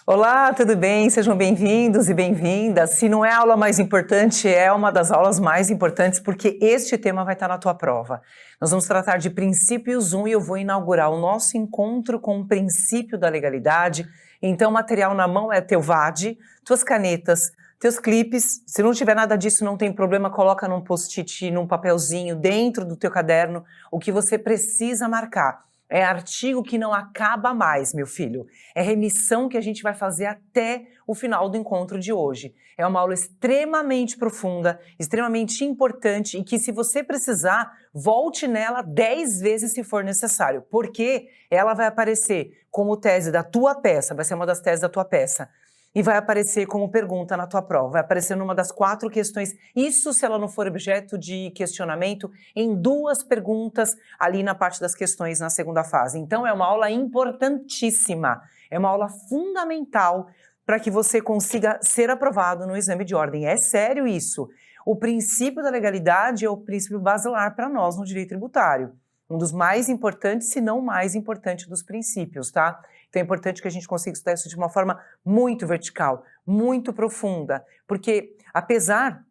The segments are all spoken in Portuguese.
Olá, tudo bem? Sejam bem-vindos e bem-vindas. Se não é a aula mais importante, é uma das aulas mais importantes, porque este tema vai estar na tua prova. Nós vamos tratar de princípios 1 e eu vou inaugurar o nosso encontro com o princípio da legalidade. Então, o material na mão é teu VAD, tuas canetas, teus clipes. Se não tiver nada disso, não tem problema, coloca num post-it, num papelzinho, dentro do teu caderno, o que você precisa marcar. É artigo que não acaba mais, meu filho. É remissão que a gente vai fazer até o final do encontro de hoje. É uma aula extremamente profunda, extremamente importante e que, se você precisar, volte nela 10 vezes se for necessário, porque ela vai aparecer como tese da tua peça, vai ser uma das teses da tua peça. E vai aparecer como pergunta na tua prova, vai aparecer numa das 4 questões, isso se ela não for objeto de questionamento, em 2 perguntas ali na parte das questões na segunda fase. Então é uma aula importantíssima, é uma aula fundamental para que você consiga ser aprovado no exame de ordem. É sério isso. O princípio da legalidade é o princípio basilar para nós no direito tributário. Um dos mais importantes, se não o mais importante dos princípios, tá? Então é importante que a gente consiga estudar isso de uma forma muito vertical, muito profunda, porque apesar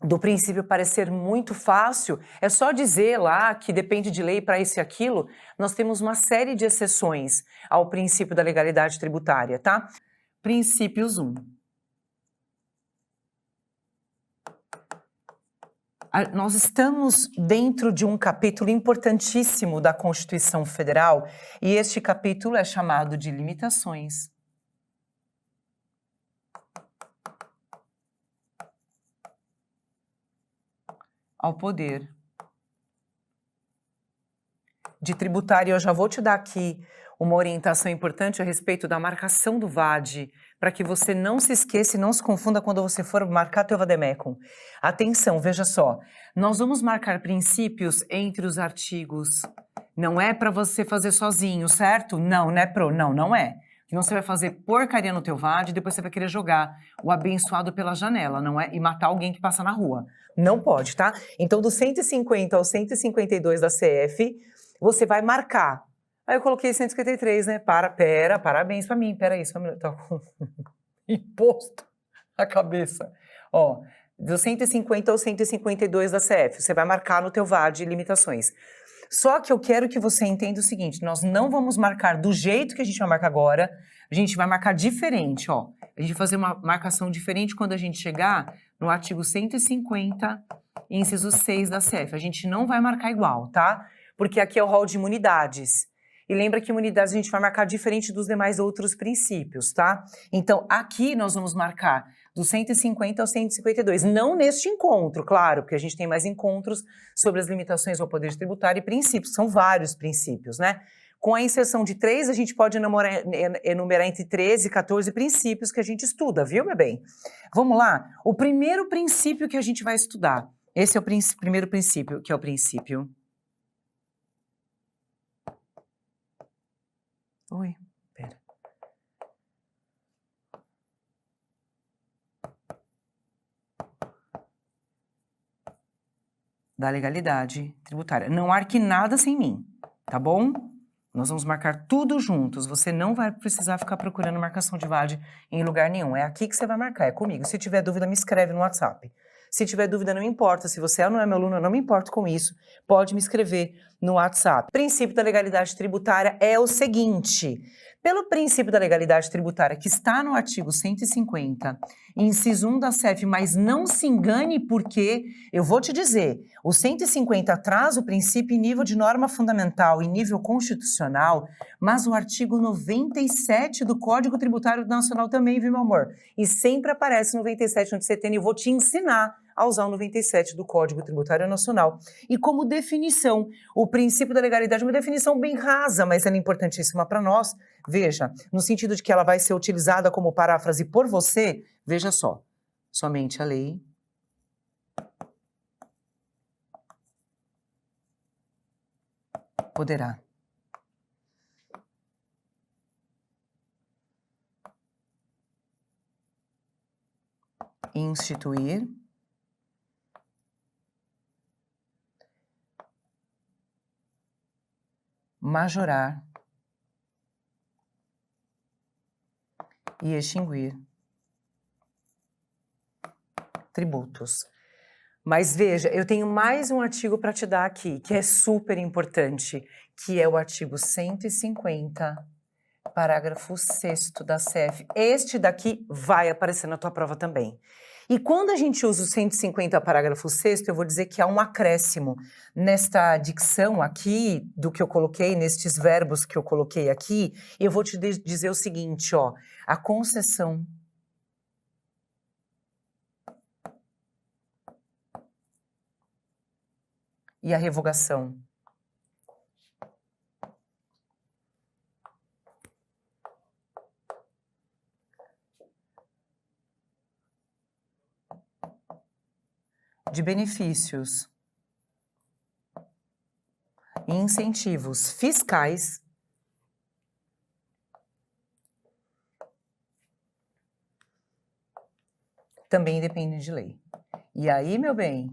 do princípio parecer muito fácil, é só dizer lá que depende de lei para isso e aquilo, nós temos uma série de exceções ao princípio da legalidade tributária, tá? Princípios 1. Nós estamos dentro de um capítulo importantíssimo da Constituição Federal e este capítulo é chamado de limitações ao poder de tributar. E eu já vou te dar aqui uma orientação importante a respeito da marcação do VAD, para que você não se esqueça e não se confunda quando você for marcar teu vademecum. Atenção, veja só, nós vamos marcar princípios entre os artigos. Não é para você fazer sozinho, certo? Não, né, Pro? Não, não é. Senão você vai fazer porcaria no teu VAD e depois você vai querer jogar o abençoado pela janela, não é? E matar alguém que passa na rua. Não pode, tá? Então, do 150 ao 152 da CF, você vai marcar. Aí eu coloquei 153, né? Parabéns pra mim. Peraí, só um minuto. Tá com imposto na cabeça. Ó, do 150 ao 152 da CF, você vai marcar no teu VAD limitações. Só que eu quero que você entenda o seguinte, nós não vamos marcar do jeito que a gente vai marcar agora, a gente vai marcar diferente, ó. A gente vai fazer uma marcação diferente quando a gente chegar no artigo 150, inciso 6 da CF. A gente não vai marcar igual, tá? Porque aqui é o rol de imunidades. E lembra que imunidades a gente vai marcar diferente dos demais outros princípios, tá? Então, aqui nós vamos marcar do 150 ao 152. Não neste encontro, claro, porque a gente tem mais encontros sobre as limitações ao poder tributário e princípios. São vários princípios, né? Com a inserção de 3, a gente pode enumerar entre 13 e 14 princípios que a gente estuda, viu, meu bem? Vamos lá? O primeiro princípio que a gente vai estudar, esse é o primeiro princípio, que é o princípio... Oi, pera. Da legalidade tributária. Não arque nada sem mim, tá bom? Nós vamos marcar tudo juntos. Você não vai precisar ficar procurando marcação de VAD em lugar nenhum. É aqui que você vai marcar, é comigo. Se tiver dúvida, me escreve no WhatsApp. Se tiver dúvida, não importa. Se você não é meu aluno, eu não me importo com isso. Pode me escrever no WhatsApp. O princípio da legalidade tributária é o seguinte. Pelo princípio da legalidade tributária, que está no artigo 150, inciso 1 da CF, mas não se engane porque, eu vou te dizer, o 150 traz o princípio em nível de norma fundamental, em nível constitucional, mas o artigo 97 do Código Tributário Nacional também, viu, meu amor? E sempre aparece 97 onde você tem, e eu vou te ensinar a usar o 97 do Código Tributário Nacional. E como definição, o princípio da legalidade é uma definição bem rasa, mas ela é importantíssima para nós. Veja, no sentido de que ela vai ser utilizada como paráfrase por você, veja só, somente a lei poderá instituir majorar e extinguir tributos. Mas veja, eu tenho mais um artigo para te dar aqui, que é super importante, que é o artigo 150, parágrafo 6º da CF. Este daqui vai aparecer na tua prova também. E quando a gente usa o 150, parágrafo 6º, eu vou dizer que há um acréscimo nesta dicção aqui, do que eu coloquei, nestes verbos que eu coloquei aqui, eu vou te dizer o seguinte, ó, a concessão e a revogação de benefícios e incentivos fiscais também dependem de lei. E aí, meu bem,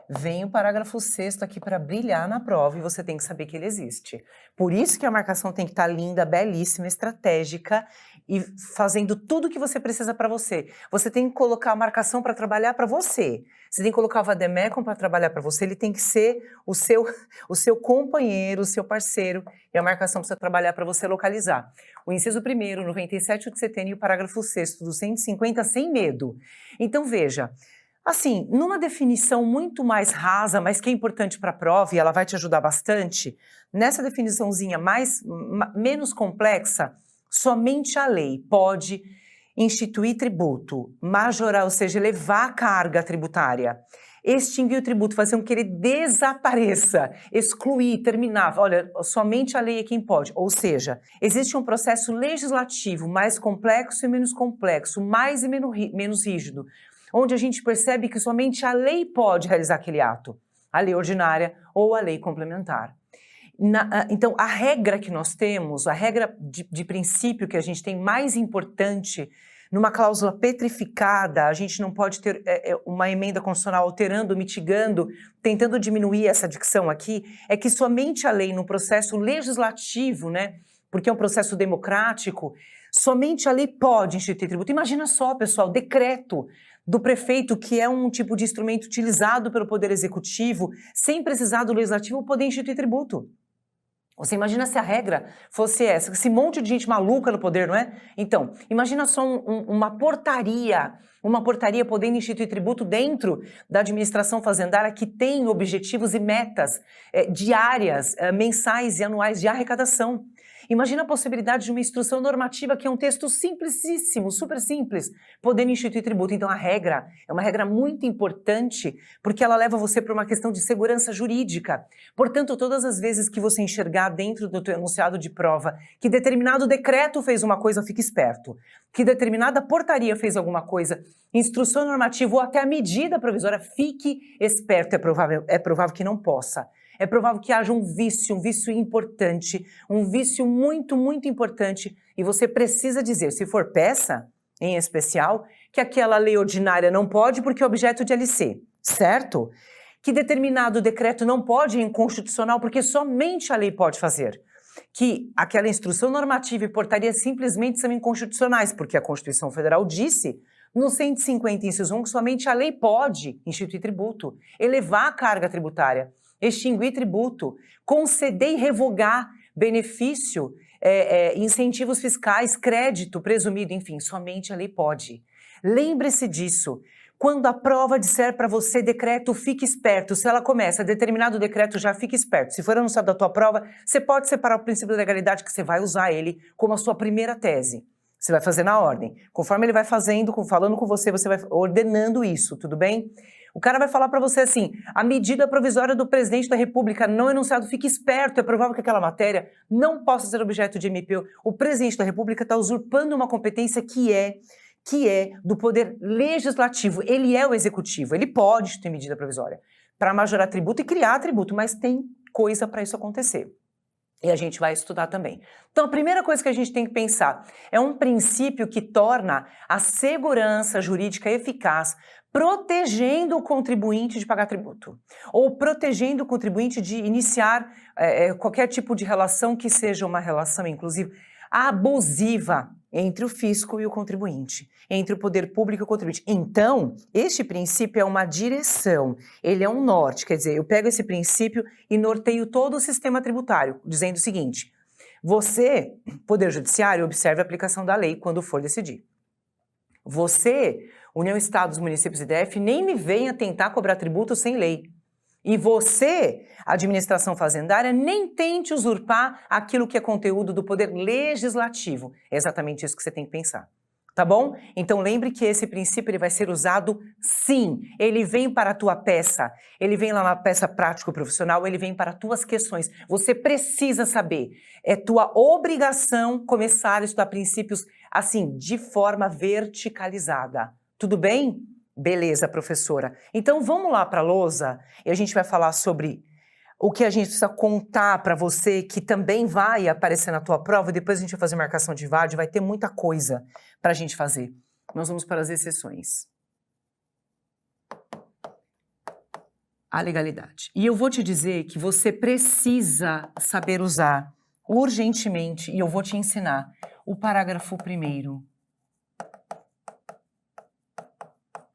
vem o parágrafo 6º aqui para brilhar na prova e você tem que saber que ele existe. Por isso que a marcação tem que estar linda, belíssima, estratégica e fazendo tudo o que você precisa para você. Você tem que colocar a marcação para trabalhar para você. Você tem que colocar o vademecum para trabalhar para você. Ele tem que ser o seu companheiro, o seu parceiro. E a marcação precisa trabalhar para você localizar. O inciso 1º, 97 de setembro e o parágrafo 6º do 150, sem medo. Então, veja... Assim, numa definição muito mais rasa, mas que é importante para a prova e ela vai te ajudar bastante, nessa definiçãozinha menos complexa, somente a lei pode instituir tributo, majorar, ou seja, elevar a carga tributária, extinguir o tributo, fazer com que ele desapareça, excluir, terminar. Olha, somente a lei é quem pode. Ou seja, existe um processo legislativo mais complexo e menos complexo, mais e menos rígido, onde a gente percebe que somente a lei pode realizar aquele ato, a lei ordinária ou a lei complementar. Então, a regra que nós temos, a regra de princípio que a gente tem mais importante, numa cláusula petrificada, a gente não pode ter uma emenda constitucional alterando, mitigando, tentando diminuir essa dicção aqui, é que somente a lei no processo legislativo, né, porque é um processo democrático, somente a lei pode instituir tributo. Imagina só, pessoal, decreto do prefeito, que é um tipo de instrumento utilizado pelo Poder Executivo, sem precisar do Legislativo, poder instituir tributo. Você imagina se a regra fosse essa, esse monte de gente maluca no poder, não é? Então, imagina só uma portaria podendo instituir tributo dentro da administração fazendária que tem objetivos e metas diárias, mensais e anuais de arrecadação. Imagina a possibilidade de uma instrução normativa que é um texto simplicíssimo, super simples, podendo instituir tributo. Então a regra é uma regra muito importante porque ela leva você para uma questão de segurança jurídica. Portanto, todas as vezes que você enxergar dentro do teu enunciado de prova que determinado decreto fez uma coisa, fique esperto. Que determinada portaria fez alguma coisa, instrução normativa ou até a medida provisória, fique esperto. É provável que não possa. É provável que haja um vício importante, um vício muito, muito importante, e você precisa dizer, se for peça, em especial, que aquela lei ordinária não pode porque é objeto de LC, certo? Que determinado decreto não pode, é inconstitucional, porque somente a lei pode fazer. Que aquela instrução normativa e portaria simplesmente são inconstitucionais, porque a Constituição Federal disse, no 150, inciso 1, que somente a lei pode instituir tributo, elevar a carga tributária, extinguir tributo, conceder e revogar benefício, incentivos fiscais, crédito presumido, enfim, somente a lei pode. Lembre-se disso. Quando a prova disser para você decreto, fique esperto. Se ela começa determinado decreto, já fique esperto. Se for anunciado da tua prova, você pode separar o princípio da legalidade que você vai usar ele como a sua primeira tese. Você vai fazer na ordem. Conforme ele vai fazendo, falando com você, você vai ordenando isso, tudo bem? O cara vai falar para você assim, a medida provisória do presidente da República não enunciado, fique esperto, é provável que aquela matéria não possa ser objeto de MP. O presidente da República está usurpando uma competência que é do poder legislativo. Ele é o executivo, ele pode ter medida provisória para majorar tributo e criar tributo, mas tem coisa para isso acontecer. E a gente vai estudar também. Então, a primeira coisa que a gente tem que pensar é um princípio que torna a segurança jurídica eficaz protegendo o contribuinte de pagar tributo, ou protegendo o contribuinte de iniciar qualquer tipo de relação que seja uma relação, inclusive, abusiva entre o fisco e o contribuinte, entre o poder público e o contribuinte. Então, este princípio é uma direção, ele é um norte, quer dizer, eu pego esse princípio e norteio todo o sistema tributário, dizendo o seguinte: você, Poder Judiciário, observe a aplicação da lei quando for decidir. Você, União, Estados, Municípios e DF, nem me venha tentar cobrar tributo sem lei. E você, administração fazendária, nem tente usurpar aquilo que é conteúdo do poder legislativo. É exatamente isso que você tem que pensar. Tá bom? Então lembre que esse princípio ele vai ser usado sim. Ele vem para a tua peça, ele vem lá na peça prático-profissional, ele vem para tuas questões. Você precisa saber. É tua obrigação começar a estudar princípios assim, de forma verticalizada. Tudo bem? Beleza, professora. Então vamos lá para a lousa e a gente vai falar sobre o que a gente precisa contar para você, que também vai aparecer na tua prova, e depois a gente vai fazer marcação de VAD, vai ter muita coisa para a gente fazer. Nós vamos para as exceções. A legalidade. E eu vou te dizer que você precisa saber usar urgentemente, e eu vou te ensinar, o parágrafo 1º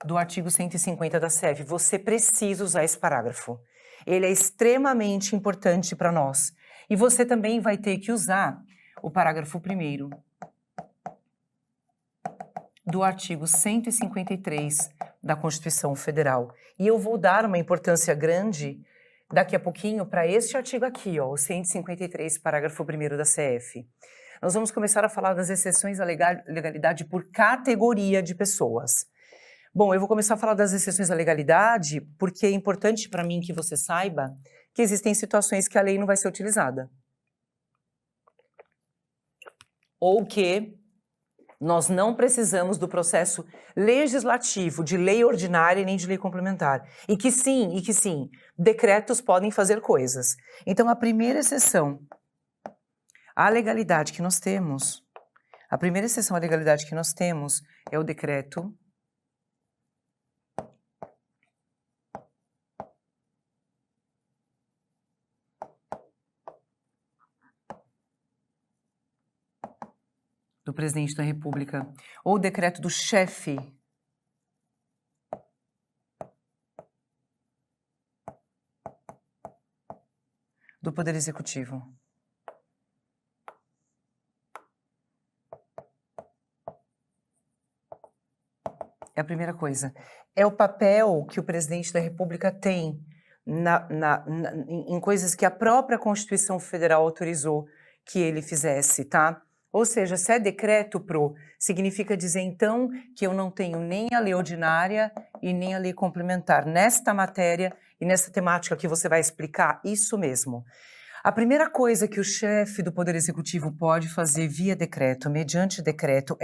do artigo 150 da CEF. Você precisa usar esse parágrafo. Ele é extremamente importante para nós. E você também vai ter que usar o parágrafo 1º do artigo 153 da Constituição Federal. E eu vou dar uma importância grande daqui a pouquinho para este artigo aqui, ó, o 153, parágrafo 1º da CF. Nós vamos começar a falar das exceções à legalidade por categoria de pessoas. Bom, eu vou começar a falar das exceções à legalidade porque é importante para mim que você saiba que existem situações que a lei não vai ser utilizada. Ou que nós não precisamos do processo legislativo de lei ordinária e nem de lei complementar. E que sim, decretos podem fazer coisas. Então, a primeira exceção à legalidade que nós temos, é o decreto do presidente da República, ou o decreto do chefe do Poder Executivo. É a primeira coisa. É o papel que o presidente da República tem em coisas que a própria Constituição Federal autorizou que ele fizesse, tá? Ou seja, se é decreto, significa dizer, então, que eu não tenho nem a lei ordinária e nem a lei complementar nesta matéria e nessa temática que você vai explicar, isso mesmo. A primeira coisa que o chefe do Poder Executivo pode fazer via decreto, mediante decreto,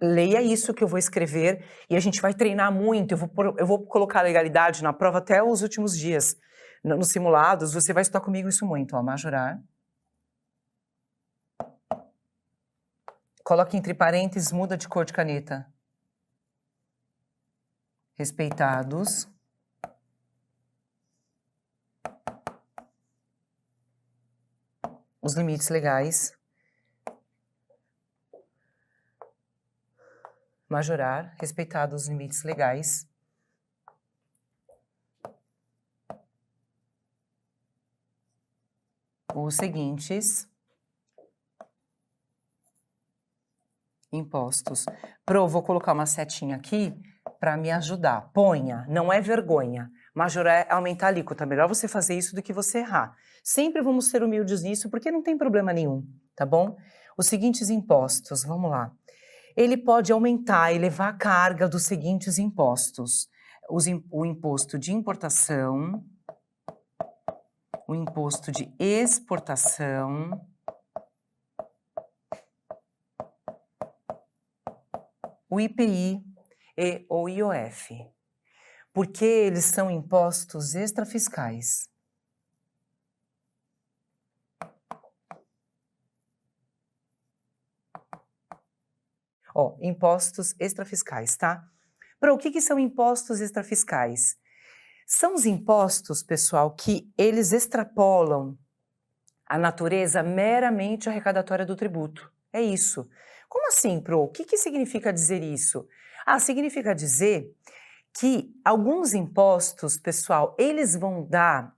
leia isso que eu vou escrever e a gente vai treinar muito. Eu vou colocar a legalidade na prova até os últimos dias. Nos simulados, você vai estudar comigo isso muito, ó, majorar. Coloque entre parênteses, muda de cor de caneta. Respeitados os limites legais. Majorar, respeitados os limites legais. Os seguintes impostos. Vou colocar uma setinha aqui para me ajudar. Ponha, não é vergonha. Majorar é aumentar a alíquota. Melhor você fazer isso do que você errar. Sempre vamos ser humildes nisso, porque não tem problema nenhum, tá bom? Os seguintes impostos, vamos lá. Ele pode aumentar, elevar a carga dos seguintes impostos. O imposto de importação, o imposto de exportação, o IPI e o IOF, porque eles são impostos extrafiscais. Ó, impostos extrafiscais, tá? O que são impostos extrafiscais? São os impostos, pessoal, que eles extrapolam a natureza meramente arrecadatória do tributo. É isso. Como assim, Pro? O que significa dizer isso? Significa dizer que alguns impostos, pessoal, eles vão dar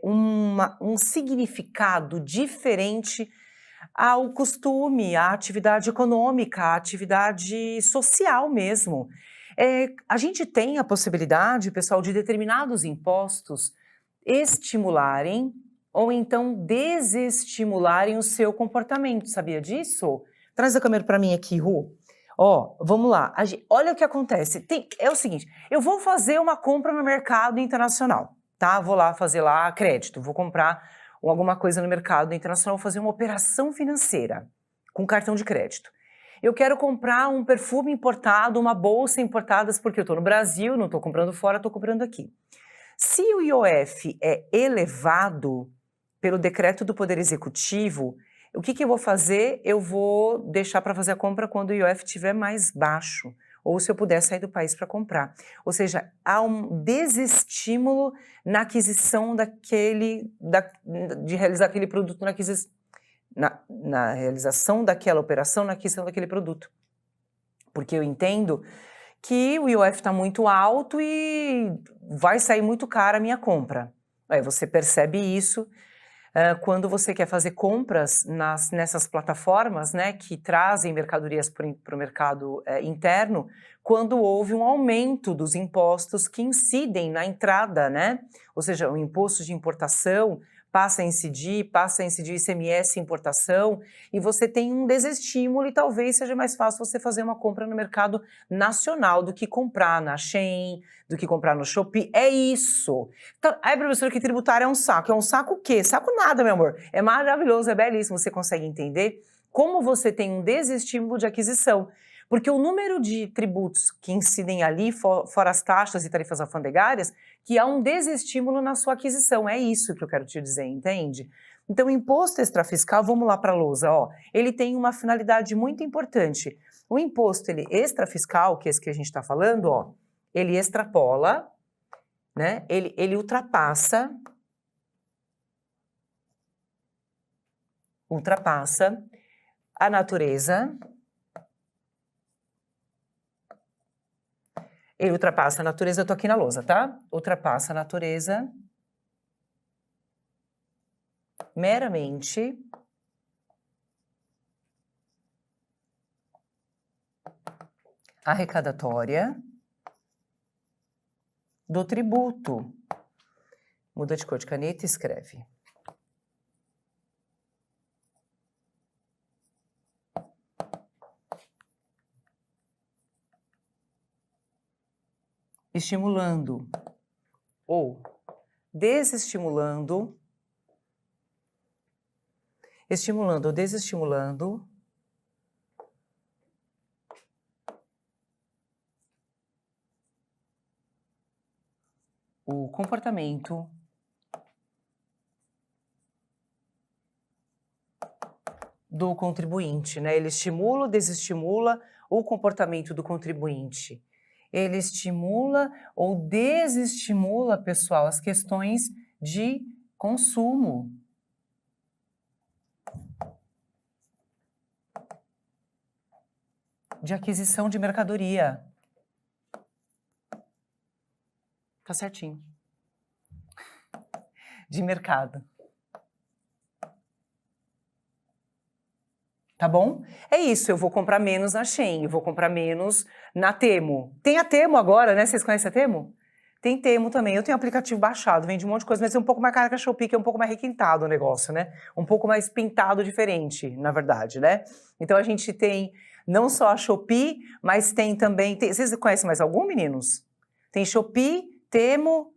um significado diferente ao costume, à atividade econômica, à atividade social mesmo. A gente tem a possibilidade, pessoal, de determinados impostos estimularem ou então desestimularem o seu comportamento. Sabia disso? Traz a câmera para mim aqui, Ru. Vamos lá. Olha o que acontece. É o seguinte, eu vou fazer uma compra no mercado internacional, tá? Vou lá fazer lá crédito, vou comprar alguma coisa no mercado internacional, vou fazer uma operação financeira com cartão de crédito. Eu quero comprar um perfume importado, uma bolsa importada, porque eu estou no Brasil, não estou comprando fora, estou comprando aqui. Se o IOF é elevado pelo decreto do Poder Executivo, o que eu vou fazer? Eu vou deixar para fazer a compra quando o IOF estiver mais baixo, ou se eu puder sair do país para comprar. Ou seja, há um desestímulo na aquisição de realizar aquele produto, na realização daquela operação, na aquisição daquele produto. Porque eu entendo que o IOF está muito alto e vai sair muito cara a minha compra. Aí você percebe isso quando você quer fazer compras nessas plataformas, né, que trazem mercadorias para o mercado interno, quando houve um aumento dos impostos que incidem na entrada, né? Ou seja, o imposto de importação passa a incidir ICMS importação, e você tem um desestímulo e talvez seja mais fácil você fazer uma compra no mercado nacional do que comprar na Shein, do que comprar no Shopee. É isso. Então, professora, que tributário é um saco. É um saco o quê? Saco nada, meu amor. É maravilhoso, é belíssimo. Você consegue entender como você tem um desestímulo de aquisição. Porque o número de tributos que incidem ali, fora as taxas e tarifas alfandegárias, que há um desestímulo na sua aquisição. É isso que eu quero te dizer, entende? Então, o imposto extrafiscal, vamos lá para a lousa, ele tem uma finalidade muito importante. O imposto extrafiscal, que é esse que a gente está falando, ele extrapola, né? Ele ultrapassa a natureza. Ele ultrapassa a natureza, eu tô aqui na lousa, tá? Ultrapassa a natureza meramente arrecadatória do tributo. Muda de cor de caneta e escreve. Estimulando ou desestimulando, estimulando ou desestimulando o comportamento do contribuinte, né? Ele estimula ou desestimula o comportamento do contribuinte. Ele estimula ou desestimula, pessoal, as questões de consumo. De aquisição de mercadoria. Tá certinho. De mercado. Tá bom? É isso, eu vou comprar menos na Shein, eu vou comprar menos na Temu. Tem a Temu agora, né? Vocês conhecem a Temu? Tem Temu também. Eu tenho aplicativo baixado, vende um monte de coisa, mas é um pouco mais caro que a Shopee, que é um pouco mais requintado o negócio, né? Um pouco mais pintado diferente, na verdade, né? Então a gente tem não só a Shopee, mas tem também... Vocês conhecem mais algum, meninos? Tem Shopee, Temu,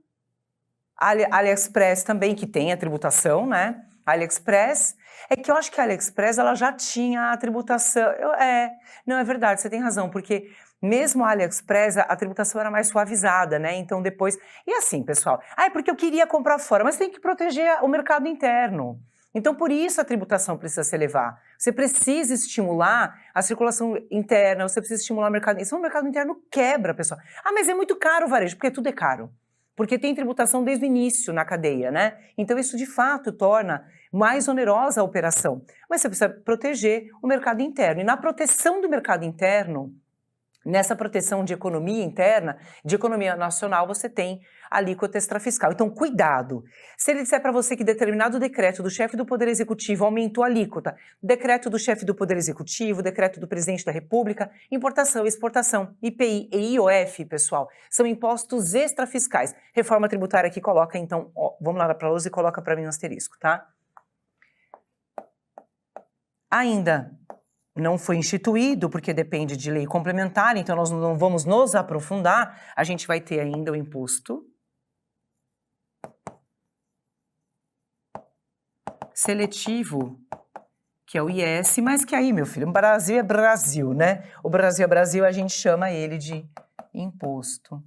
AliExpress também, que tem a tributação, né? AliExpress, é que eu acho que a AliExpress ela já tinha a tributação, não, é verdade, você tem razão, porque mesmo a AliExpress, a tributação era mais suavizada, né, então depois, e assim, pessoal, porque eu queria comprar fora, mas tem que proteger o mercado interno, então por isso a tributação precisa se elevar, Você precisa estimular a circulação interna, você precisa estimular o mercado. Isso o mercado interno quebra, pessoal. Ah, mas é muito caro o varejo, porque tudo é caro. Porque tem tributação desde o início na cadeia, né? Então isso de fato torna mais onerosa a operação. Mas você precisa proteger o mercado interno. E na proteção do mercado interno, nessa proteção de economia interna, de economia nacional, você tem alíquota extrafiscal. Então, cuidado. Se ele disser para você que determinado decreto do chefe do Poder Executivo aumentou a alíquota, decreto do chefe do Poder Executivo, decreto do presidente da República, importação e exportação, IPI e IOF, pessoal, são impostos extrafiscais. Reforma tributária que coloca, então, ó, vamos lá para a lousa e coloca para mim um asterisco, tá? Ainda não foi instituído, porque depende de lei complementar, então nós não vamos nos aprofundar, a gente vai ter ainda o imposto seletivo, que é o IS, mas que aí, meu filho, o Brasil é Brasil, né? O Brasil é Brasil, a gente chama ele de imposto.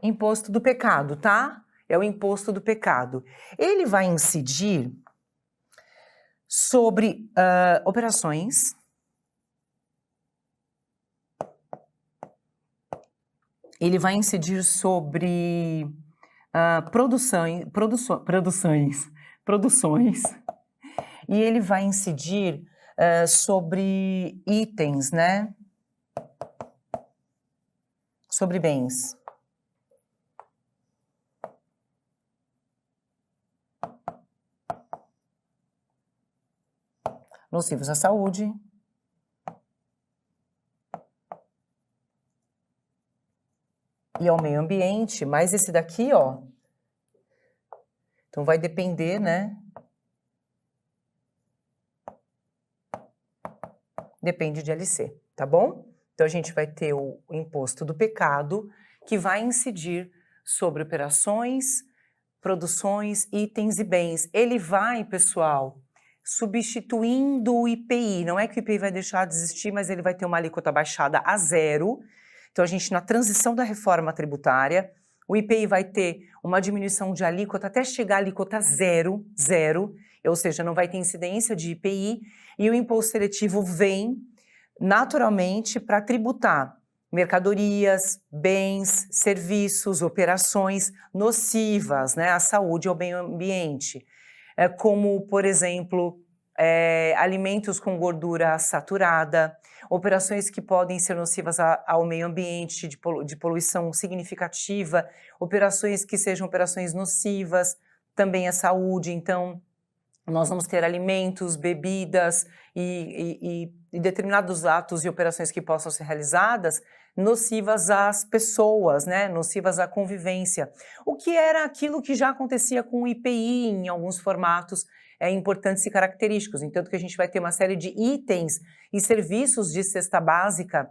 Imposto do pecado, tá? É o imposto do pecado. Ele vai incidir sobre operações ele vai incidir sobre produções, e ele vai incidir sobre itens, né? Sobre bens. Nocivos à saúde. E ao meio ambiente, mas esse daqui, ó, então vai depender, né? Depende de LC, tá bom? Então a gente vai ter o imposto do pecado, que vai incidir sobre operações, produções, itens e bens. Ele vai, pessoal, substituindo o IPI. Não é que o IPI vai deixar de existir, mas ele vai ter uma alíquota baixada a zero. Então, a gente, na transição da reforma tributária, o IPI vai ter uma diminuição de alíquota até chegar à alíquota zero, ou seja, não vai ter incidência de IPI, e o imposto seletivo vem naturalmente para tributar mercadorias, bens, serviços, operações nocivas, né, à saúde e ao meio ambiente, como, por exemplo, alimentos com gordura saturada, operações que podem ser nocivas ao meio ambiente, de poluição significativa, operações que sejam operações nocivas também à saúde. Então, nós vamos ter alimentos, bebidas e determinados atos e operações que possam ser realizadas nocivas às pessoas, né? Nocivas à convivência. O que era aquilo que já acontecia com o IPI em alguns formatos importantes e característicos. Então, que a gente vai ter uma série de itens e serviços de cesta básica,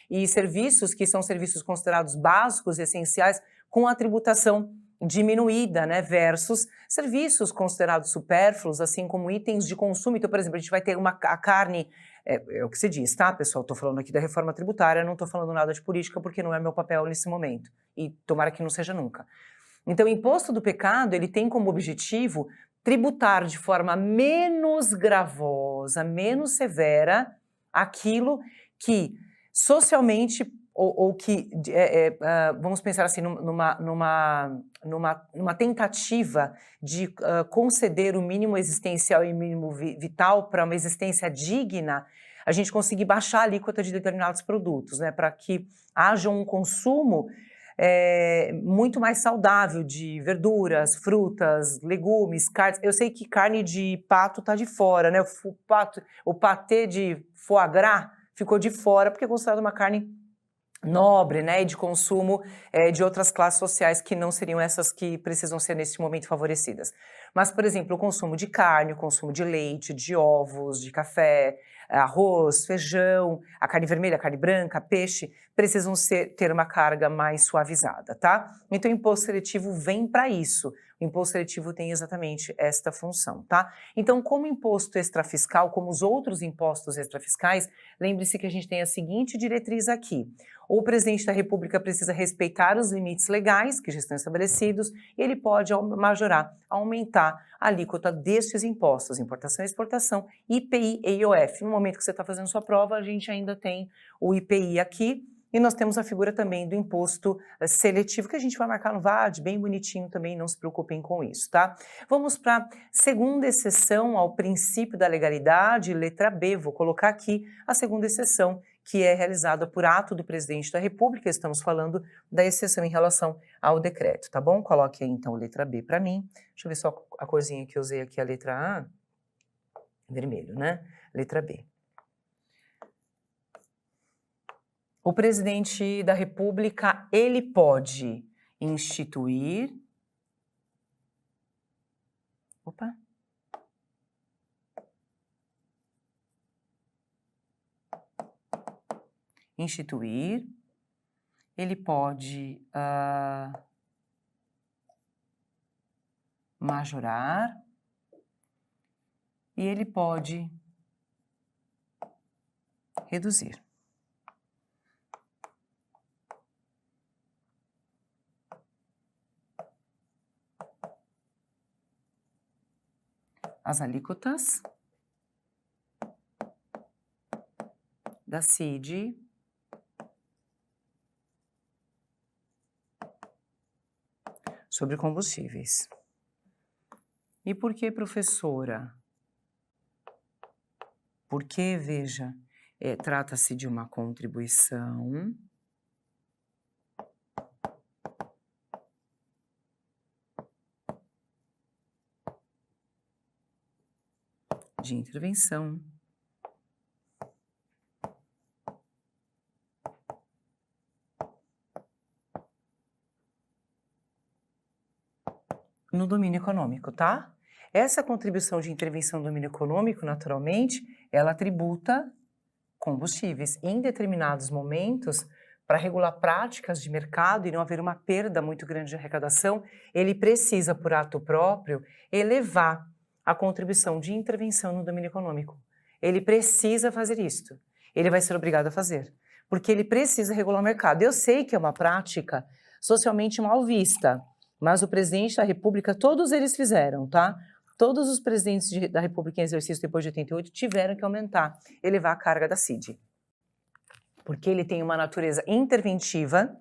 e serviços que são serviços considerados básicos, essenciais, com a tributação diminuída, né, versus serviços considerados supérfluos, assim como itens de consumo. Então, por exemplo, a gente vai ter a carne, é o que se diz, tá, pessoal? Estou falando aqui da reforma tributária, não estou falando nada de política, porque não é meu papel nesse momento, e tomara que não seja nunca. Então, o imposto do pecado, ele tem como objetivo tributar de forma menos gravosa, menos severa, aquilo que socialmente ou que, vamos pensar assim, numa tentativa de conceder o mínimo existencial e o mínimo vital para uma existência digna, a gente conseguir baixar a alíquota de determinados produtos, né, para que haja um consumo muito mais saudável de verduras, frutas, legumes, carnes. Eu sei que carne de pato está de fora, né, o patê de foie gras ficou de fora porque é considerado uma carne nobre, né, e de consumo de outras classes sociais que não seriam essas que precisam ser nesse momento favorecidas. Mas, por exemplo, o consumo de carne, o consumo de leite, de ovos, de café, arroz, feijão, a carne vermelha, a carne branca, peixe, precisam ter uma carga mais suavizada, tá? Então, o imposto seletivo vem para isso. O imposto seletivo tem exatamente esta função, tá? Então, como imposto extrafiscal, como os outros impostos extrafiscais, lembre-se que a gente tem a seguinte diretriz aqui. O presidente da República precisa respeitar os limites legais que já estão estabelecidos e ele pode majorar, aumentar a alíquota destes impostos, importação e exportação, IPI e IOF. No momento que você está fazendo sua prova, a gente ainda tem o IPI aqui, e nós temos a figura também do imposto seletivo, que a gente vai marcar no VAD, bem bonitinho também, não se preocupem com isso, tá? Vamos para a segunda exceção ao princípio da legalidade, letra B, vou colocar aqui a segunda exceção, que é realizada por ato do presidente da República, estamos falando da exceção em relação ao decreto, tá bom? Coloque aí então letra B para mim, deixa eu ver só a corzinha que eu usei aqui, a letra A, vermelho, né? Letra B. O presidente da República, ele pode instituir... Opa! Instituir, ele pode majorar e ele pode reduzir. As alíquotas da CID sobre combustíveis. E por que, professora? Porque, veja, trata-se de uma contribuição de intervenção no domínio econômico, tá? Essa contribuição de intervenção no domínio econômico, naturalmente, ela tributa combustíveis em determinados momentos para regular práticas de mercado e não haver uma perda muito grande de arrecadação, ele precisa, por ato próprio, elevar a contribuição de intervenção no domínio econômico. Ele precisa fazer isto. Ele vai ser obrigado a fazer, porque ele precisa regular o mercado. Eu sei que é uma prática socialmente mal vista, mas o presidente da República, todos eles fizeram, tá? Todos os presidentes da República em exercício depois de 88 tiveram que aumentar, elevar a carga da CID. Porque ele tem uma natureza interventiva,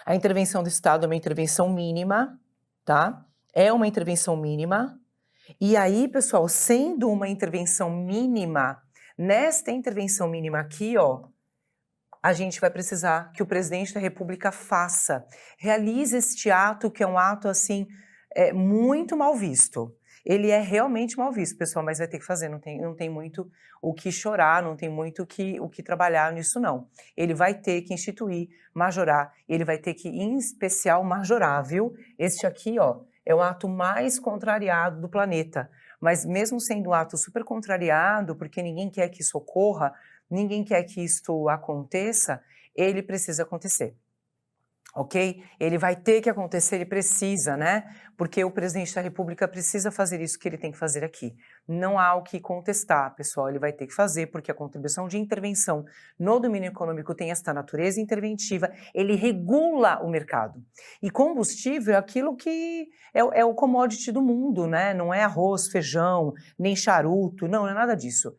a intervenção do Estado é uma intervenção mínima, tá? É uma intervenção mínima. E aí, pessoal, sendo uma intervenção mínima, nesta intervenção mínima aqui, ó, a gente vai precisar que o presidente da República realize este ato, que é um ato, assim, muito mal visto. Ele é realmente mal visto, pessoal, mas vai ter que fazer, não tem muito o que chorar, não tem muito o que trabalhar nisso, não. Ele vai ter que instituir, majorar, ele vai ter que, em especial, majorar, viu? Este aqui, ó, é o ato mais contrariado do planeta, mas mesmo sendo um ato super contrariado, porque ninguém quer que isso ocorra, ninguém quer que isto aconteça, ele precisa acontecer. Ok? Ele vai ter que acontecer, ele precisa, né? Porque o presidente da República precisa fazer isso que ele tem que fazer aqui. Não há o que contestar, pessoal, ele vai ter que fazer, porque a contribuição de intervenção no domínio econômico tem esta natureza interventiva, ele regula o mercado. E combustível é aquilo que é o commodity do mundo, né? Não é arroz, feijão, nem charuto, não é nada disso.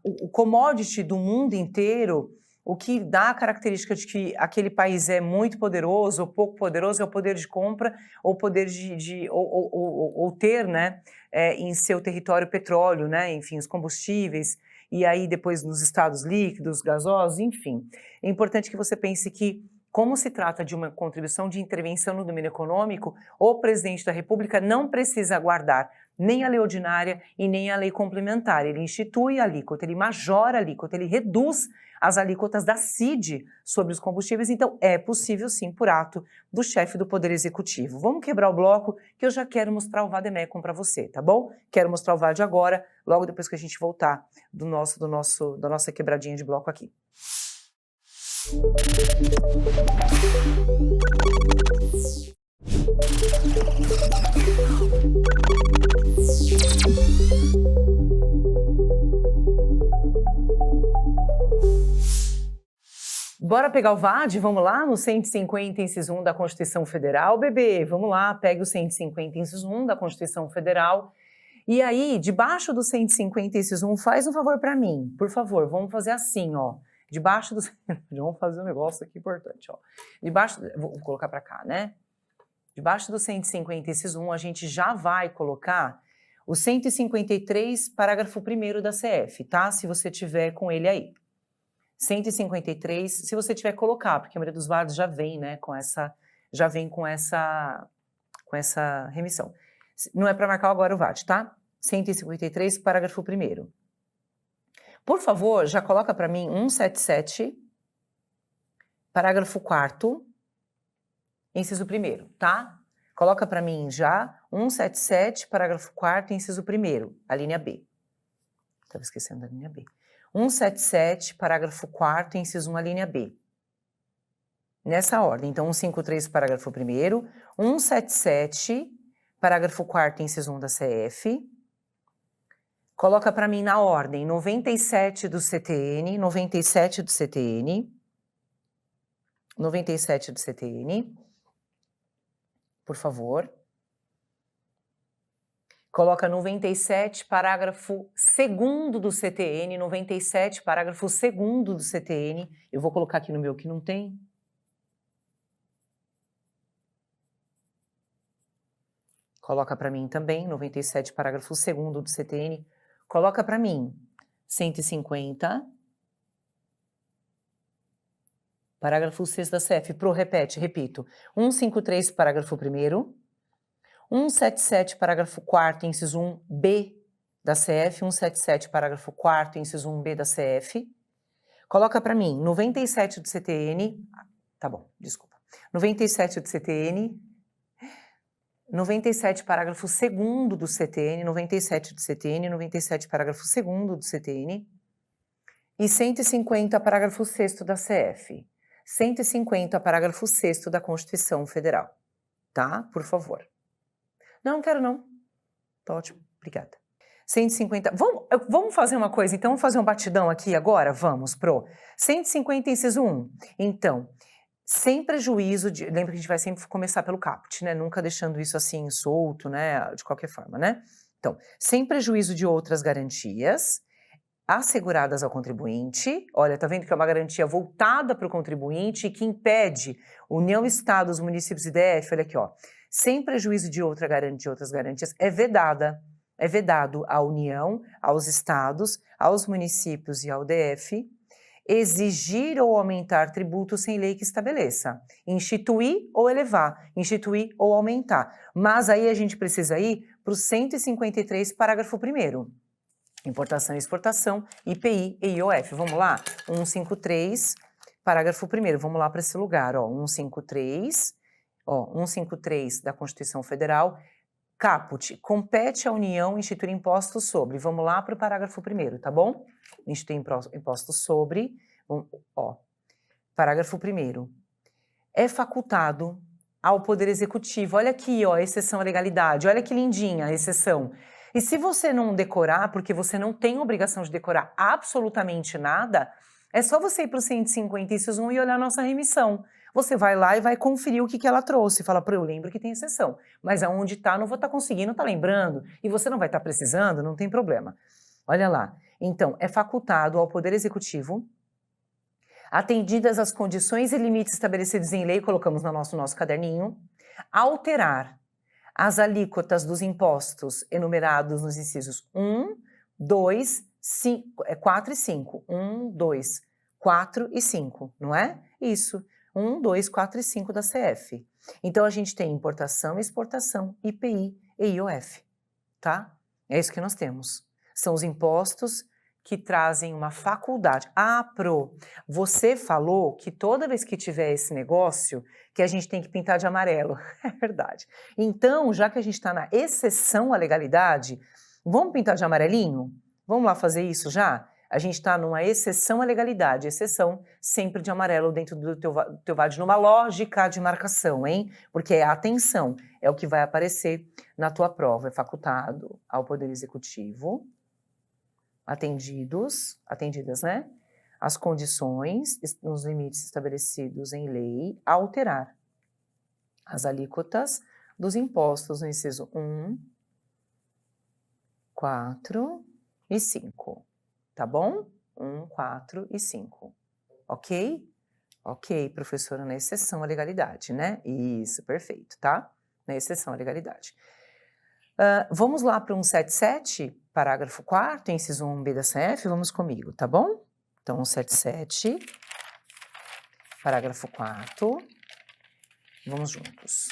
O commodity do mundo inteiro, o que dá a característica de que aquele país é muito poderoso ou pouco poderoso é o poder de compra ou poder ou ter, né, em seu território petróleo, né, enfim, os combustíveis, e aí depois nos estados líquidos, gasosos, enfim. É importante que você pense que, como se trata de uma contribuição de intervenção no domínio econômico, o presidente da República não precisa aguardar nem a lei ordinária e nem a lei complementar. Ele institui a alíquota, ele majora a alíquota, ele reduz as alíquotas da CID sobre os combustíveis. Então, é possível sim, por ato do chefe do Poder Executivo. Vamos quebrar o bloco, que eu já quero mostrar o Vademecum para você, tá bom? Quero mostrar o VAD agora, logo depois que a gente voltar da nossa quebradinha de bloco aqui. Bora pegar o VAD? Vamos lá no 150, inciso 1 da Constituição Federal, bebê? Vamos lá, pega o 150, inciso 1 da Constituição Federal. E aí, debaixo do 150, inciso 1, faz um favor para mim, por favor, vamos fazer assim, ó. Debaixo do... Vamos fazer um negócio aqui importante, ó. Debaixo... Vou colocar para cá, né? Debaixo do 150, inciso 1, a gente já vai colocar o 153, parágrafo 1º da CF, tá? Se você tiver com ele aí. 153, se você tiver colocar, porque a maioria dos VADs já vem, né, com essa remissão. Não é para marcar agora o VAD, tá? 153, parágrafo 1º. Por favor, já coloca para mim 177, parágrafo 4º, inciso 1º, tá? Coloca para mim já 177, parágrafo 4º, inciso 1º, a linha B. Estava esquecendo da linha B. 177, parágrafo 4º, inciso 1, a linha B. Nessa ordem. Então, 153, parágrafo 1º, 177, parágrafo 4º, inciso 1 da CF. Coloca para mim na ordem 97 do CTN, 97 do CTN, 97 do CTN, por favor. Coloca 97, parágrafo 2º do CTN, 97, parágrafo 2º do CTN. Eu vou colocar aqui no meu que não tem. Coloca para mim também, 97, parágrafo 2º do CTN. Coloca para mim 150, parágrafo 6º da CF. Repito, 153, parágrafo 1º. 177, parágrafo 4º, inciso 1B da CF, 177, parágrafo 4º, inciso 1B da CF. Coloca para mim 97 do CTN, tá bom, desculpa. 97 do CTN, 97, parágrafo 2º do CTN, 97 do CTN, 97, parágrafo 2º do CTN e 150, parágrafo 6º da CF. 150, parágrafo 6º da Constituição Federal, tá? Por favor. Não quero não. Tá ótimo, obrigada. 150, vamos fazer uma coisa, então vamos fazer um batidão aqui agora? Vamos pro 150, inciso 1. Então, sem prejuízo de... Lembra que a gente vai sempre começar pelo caput, né? Nunca deixando isso assim solto, né? De qualquer forma, né? Então, sem prejuízo de outras garantias asseguradas ao contribuinte. Olha, tá vendo que é uma garantia voltada para o contribuinte e que impede União, Estados, municípios e DF, olha aqui, ó. Sem prejuízo de outras garantias, é vedado à União, aos Estados, aos municípios e ao DF, exigir ou aumentar tributo sem lei que estabeleça, instituir ou elevar, instituir ou aumentar. Mas aí a gente precisa ir para o 153, parágrafo 1º. Importação e exportação, IPI e IOF. Vamos lá? 153, parágrafo 1º. Vamos lá para esse lugar, ó. 153... 153 da Constituição Federal, caput, compete à União instituir impostos sobre, vamos lá para o parágrafo 1º, tá bom? Instituir impostos sobre, parágrafo 1º, é facultado ao Poder Executivo, olha aqui, ó, exceção à legalidade, olha que lindinha a exceção. E se você não decorar, porque você não tem obrigação de decorar absolutamente nada, é só você ir para o 150, inciso 1 e olhar a nossa remissão. Você vai lá e vai conferir o que ela trouxe. Fala, eu lembro que tem exceção. Mas aonde está, não vou estar conseguindo, tá lembrando. E você não vai estar precisando, não tem problema. Olha lá. Então, é facultado ao Poder Executivo, atendidas as condições e limites estabelecidos em lei, colocamos no nosso caderninho, alterar as alíquotas dos impostos enumerados nos incisos 1, 2, 4 e 5. 1, 2, 4 e 5, não é? Isso. 1, 2, 4 e 5 da CF. Então, a gente tem importação, exportação, IPI e IOF, tá? É isso que nós temos. São os impostos que trazem uma faculdade. Você falou que toda vez que tiver esse negócio, que a gente tem que pintar de amarelo. É verdade. Então, já que a gente está na exceção à legalidade, vamos pintar de amarelinho? Vamos lá fazer isso já? A gente está numa exceção à legalidade, exceção sempre de amarelo dentro do teu VAD, numa lógica de marcação, hein? Porque atenção, é o que vai aparecer na tua prova. É facultado ao Poder Executivo, atendidas, né? As condições, nos limites estabelecidos em lei, alterar as alíquotas dos impostos no inciso 1, 4 e 5, tá bom? 1, 4 e 5, ok? Ok, professora, na exceção à legalidade, né? Isso, perfeito, tá? Na exceção à legalidade. Vamos lá para 177, parágrafo 4º, inciso 1b da CF, vamos comigo, tá bom? Então, 177, parágrafo 4º, vamos juntos.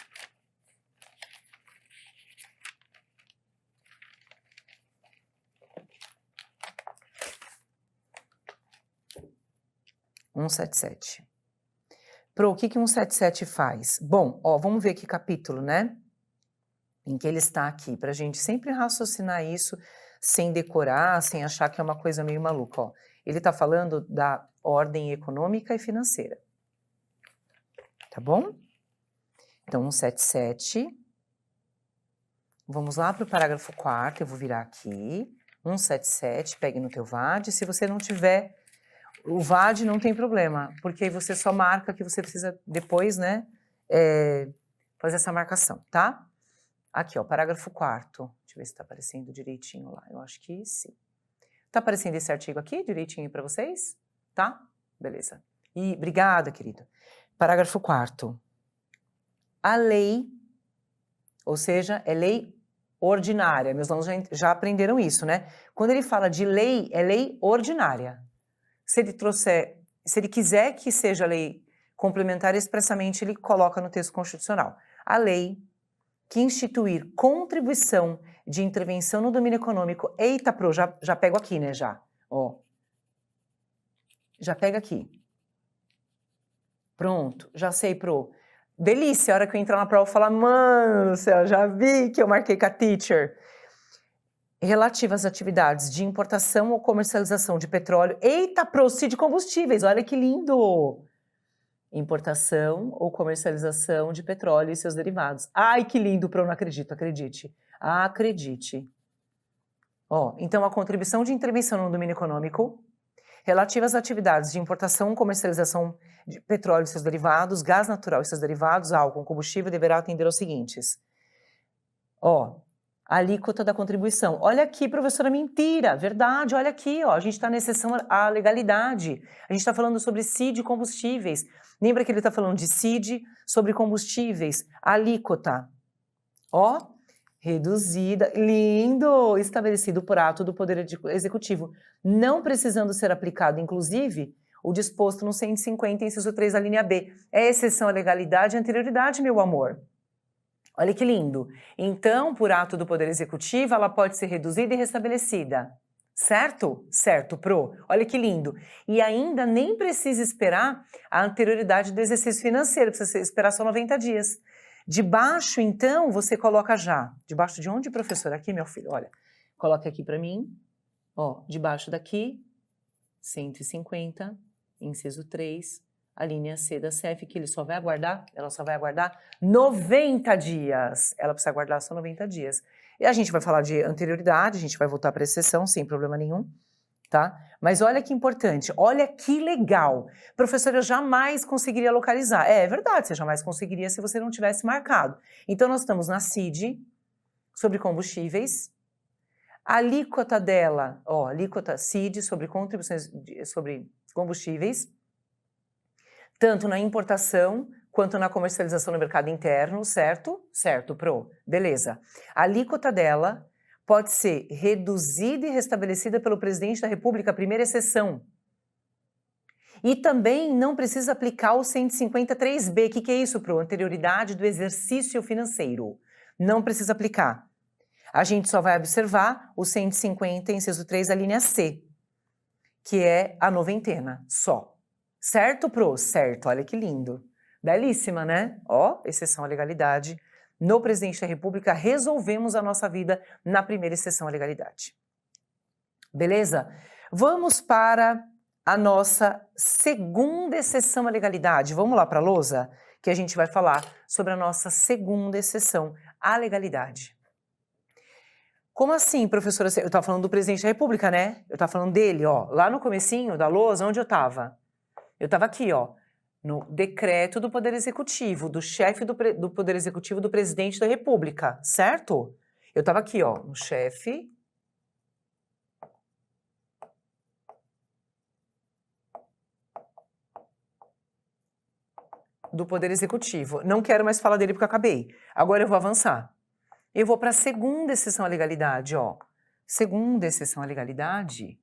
Pro, o que 177 faz? Bom, ó, vamos ver que capítulo, né? Em que ele está aqui, para a gente sempre raciocinar isso sem decorar, sem achar que é uma coisa meio maluca, ó. Ele está falando da ordem econômica e financeira, tá bom? Então, 177, vamos lá para o parágrafo 4º, eu vou virar aqui, 177, pegue no teu VAD, se você não tiver o VAD não tem problema, porque aí você só marca que você precisa depois, né, fazer essa marcação, tá? Aqui, ó, parágrafo 4º, deixa eu ver se tá aparecendo direitinho lá, eu acho que sim. Tá aparecendo esse artigo aqui direitinho para vocês? Tá? Beleza. E obrigada, querido. Parágrafo 4º. A lei, ou seja, é lei ordinária, meus alunos já aprenderam isso, né? Quando ele fala de lei, é lei ordinária. Se ele quiser que seja lei complementar expressamente, ele coloca no texto constitucional. A lei que instituir contribuição de intervenção no domínio econômico... Eita, Pro, já pego aqui, né, já. Ó. Já pega aqui. Pronto, já sei, Pro. Delícia, a hora que eu entrar na prova, eu falar, mano do céu, já vi que eu marquei com a teacher. Relativas às atividades de importação ou comercialização de petróleo. Eita, Pro, de combustíveis, olha que lindo! Importação ou comercialização de petróleo e seus derivados. Ai, que lindo, Pro, não acredito, acredite. Acredite. Ó, então, a contribuição de intervenção no domínio econômico, relativas às atividades de importação ou comercialização de petróleo e seus derivados, gás natural e seus derivados, álcool, combustível, deverá atender aos seguintes. Ó, a alíquota da contribuição. Olha aqui, professora, mentira, verdade, olha aqui, ó, a gente está na exceção à legalidade. A gente está falando sobre CID e combustíveis. Lembra que ele está falando de CID sobre combustíveis, alíquota, ó, reduzida, lindo, estabelecido por ato do Poder Executivo, não precisando ser aplicado, inclusive, o disposto no 150, inciso 3, a linha B. É exceção à legalidade e anterioridade, meu amor. Olha que lindo. Então, por ato do Poder Executivo, ela pode ser reduzida e restabelecida. Certo? Certo, Pro. Olha que lindo. E ainda nem precisa esperar a anterioridade do exercício financeiro, precisa esperar só 90 dias. Debaixo, então, você coloca já. Debaixo de onde, professor? Aqui, meu filho, olha. Coloca aqui para mim. Ó, debaixo daqui, 150, inciso 3, a linha C da CEF, que ela só vai aguardar 90 dias. Ela precisa aguardar só 90 dias. E a gente vai falar de anterioridade, a gente vai voltar para a exceção, sem problema nenhum, tá? Mas olha que importante, olha que legal. Professor, eu jamais conseguiria localizar. É verdade, você jamais conseguiria se você não tivesse marcado. Então, nós estamos na CID, sobre combustíveis. A alíquota dela, ó, alíquota CID sobre contribuições sobre combustíveis, tanto na importação quanto na comercialização no mercado interno, certo? Certo, Pro. Beleza. A alíquota dela pode ser reduzida e restabelecida pelo presidente da República, primeira exceção. E também não precisa aplicar o 153B. O que é isso, Pro? Anterioridade do exercício financeiro. Não precisa aplicar. A gente só vai observar o 150, inciso 3, a linha C, que é a noventena, só. Certo, Pro? Certo, olha que lindo. Belíssima, né? Ó, exceção à legalidade. No presidente da República, resolvemos a nossa vida na primeira exceção à legalidade. Beleza? Vamos para a nossa segunda exceção à legalidade. Vamos lá para a lousa, que a gente vai falar sobre a nossa segunda exceção à legalidade. Como assim, professora? Eu estava falando do presidente da República, né? Eu estava falando dele, ó. Lá no comecinho da lousa, onde eu estava? Eu estava aqui, ó, no decreto do Poder Executivo, do chefe do Poder Executivo do presidente da República, certo? Eu estava aqui, ó, no chefe do Poder Executivo. Não quero mais falar dele porque eu acabei. Agora eu vou avançar. Eu vou para a segunda exceção à legalidade, ó. Segunda exceção à legalidade,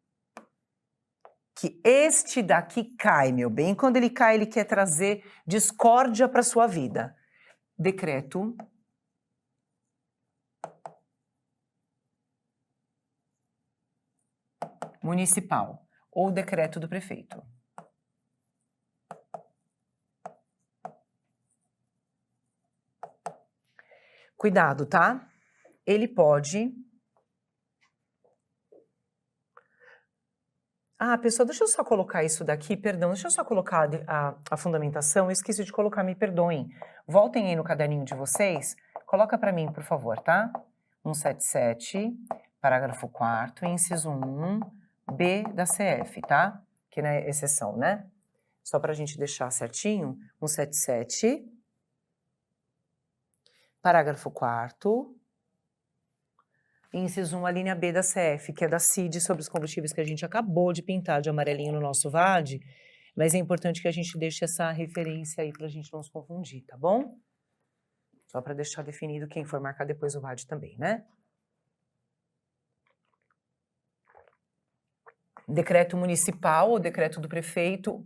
que este daqui cai, meu bem. Quando ele cai, ele quer trazer discórdia para sua vida. Decreto municipal ou decreto do prefeito. Cuidado, tá? Ele pode... Ah, pessoal, deixa eu só colocar isso daqui, perdão, deixa eu só colocar a fundamentação, eu esqueci de colocar, me perdoem. Voltem aí no caderninho de vocês, coloca para mim, por favor, tá? 177, parágrafo 4º, inciso 1, B da CF, tá? Que não é exceção, né? Só para a gente deixar certinho, 177, parágrafo 4º, inciso 1, a linha B da CF, que é da CID, sobre os combustíveis que a gente acabou de pintar de amarelinho no nosso VAD, mas é importante que a gente deixe essa referência aí para a gente não se confundir, tá bom? Só para deixar definido quem for marcar depois o VAD também, né? Decreto municipal ou decreto do prefeito,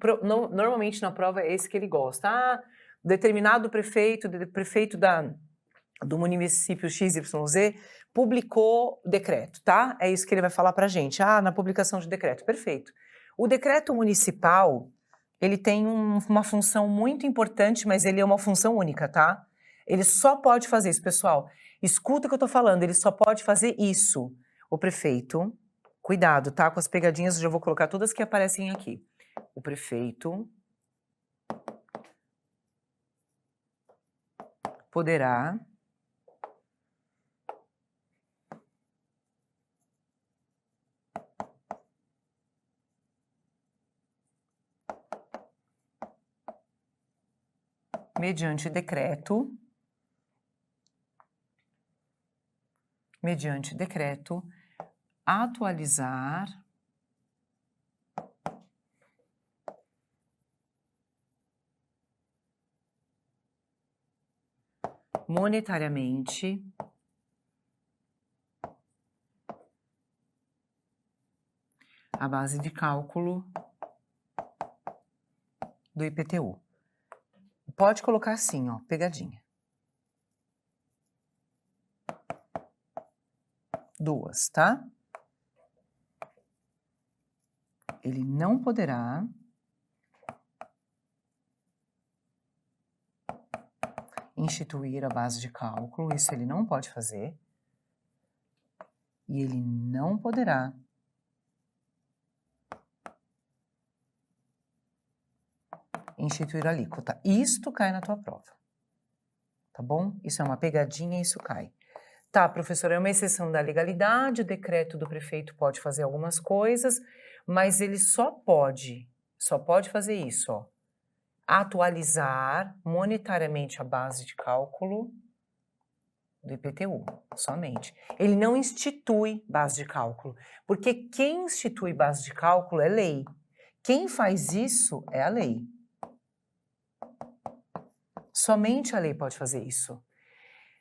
normalmente na prova é esse que ele gosta. Ah, determinado prefeito do município XYZ publicou decreto, tá? É isso que ele vai falar pra gente. Ah, na publicação de decreto, perfeito. O decreto municipal, ele tem uma função muito importante, mas ele é uma função única, tá? Ele só pode fazer isso, pessoal. Escuta o que eu tô falando, ele só pode fazer isso. O prefeito, cuidado, tá? Com as pegadinhas, eu já vou colocar todas que aparecem aqui. O prefeito poderá mediante decreto, atualizar monetariamente a base de cálculo do IPTU. Pode colocar assim, ó, pegadinha. Duas, tá? Ele não poderá instituir a base de cálculo, isso ele não pode fazer. E ele não poderá instituir a alíquota. Isto cai na tua prova, tá bom? Isso é uma pegadinha, isso cai. Tá, professora, é uma exceção da legalidade, o decreto do prefeito pode fazer algumas coisas, mas ele só pode fazer isso, ó. Atualizar monetariamente a base de cálculo do IPTU, somente. Ele não institui base de cálculo, porque quem institui base de cálculo é lei. Quem faz isso é a lei. Somente a lei pode fazer isso.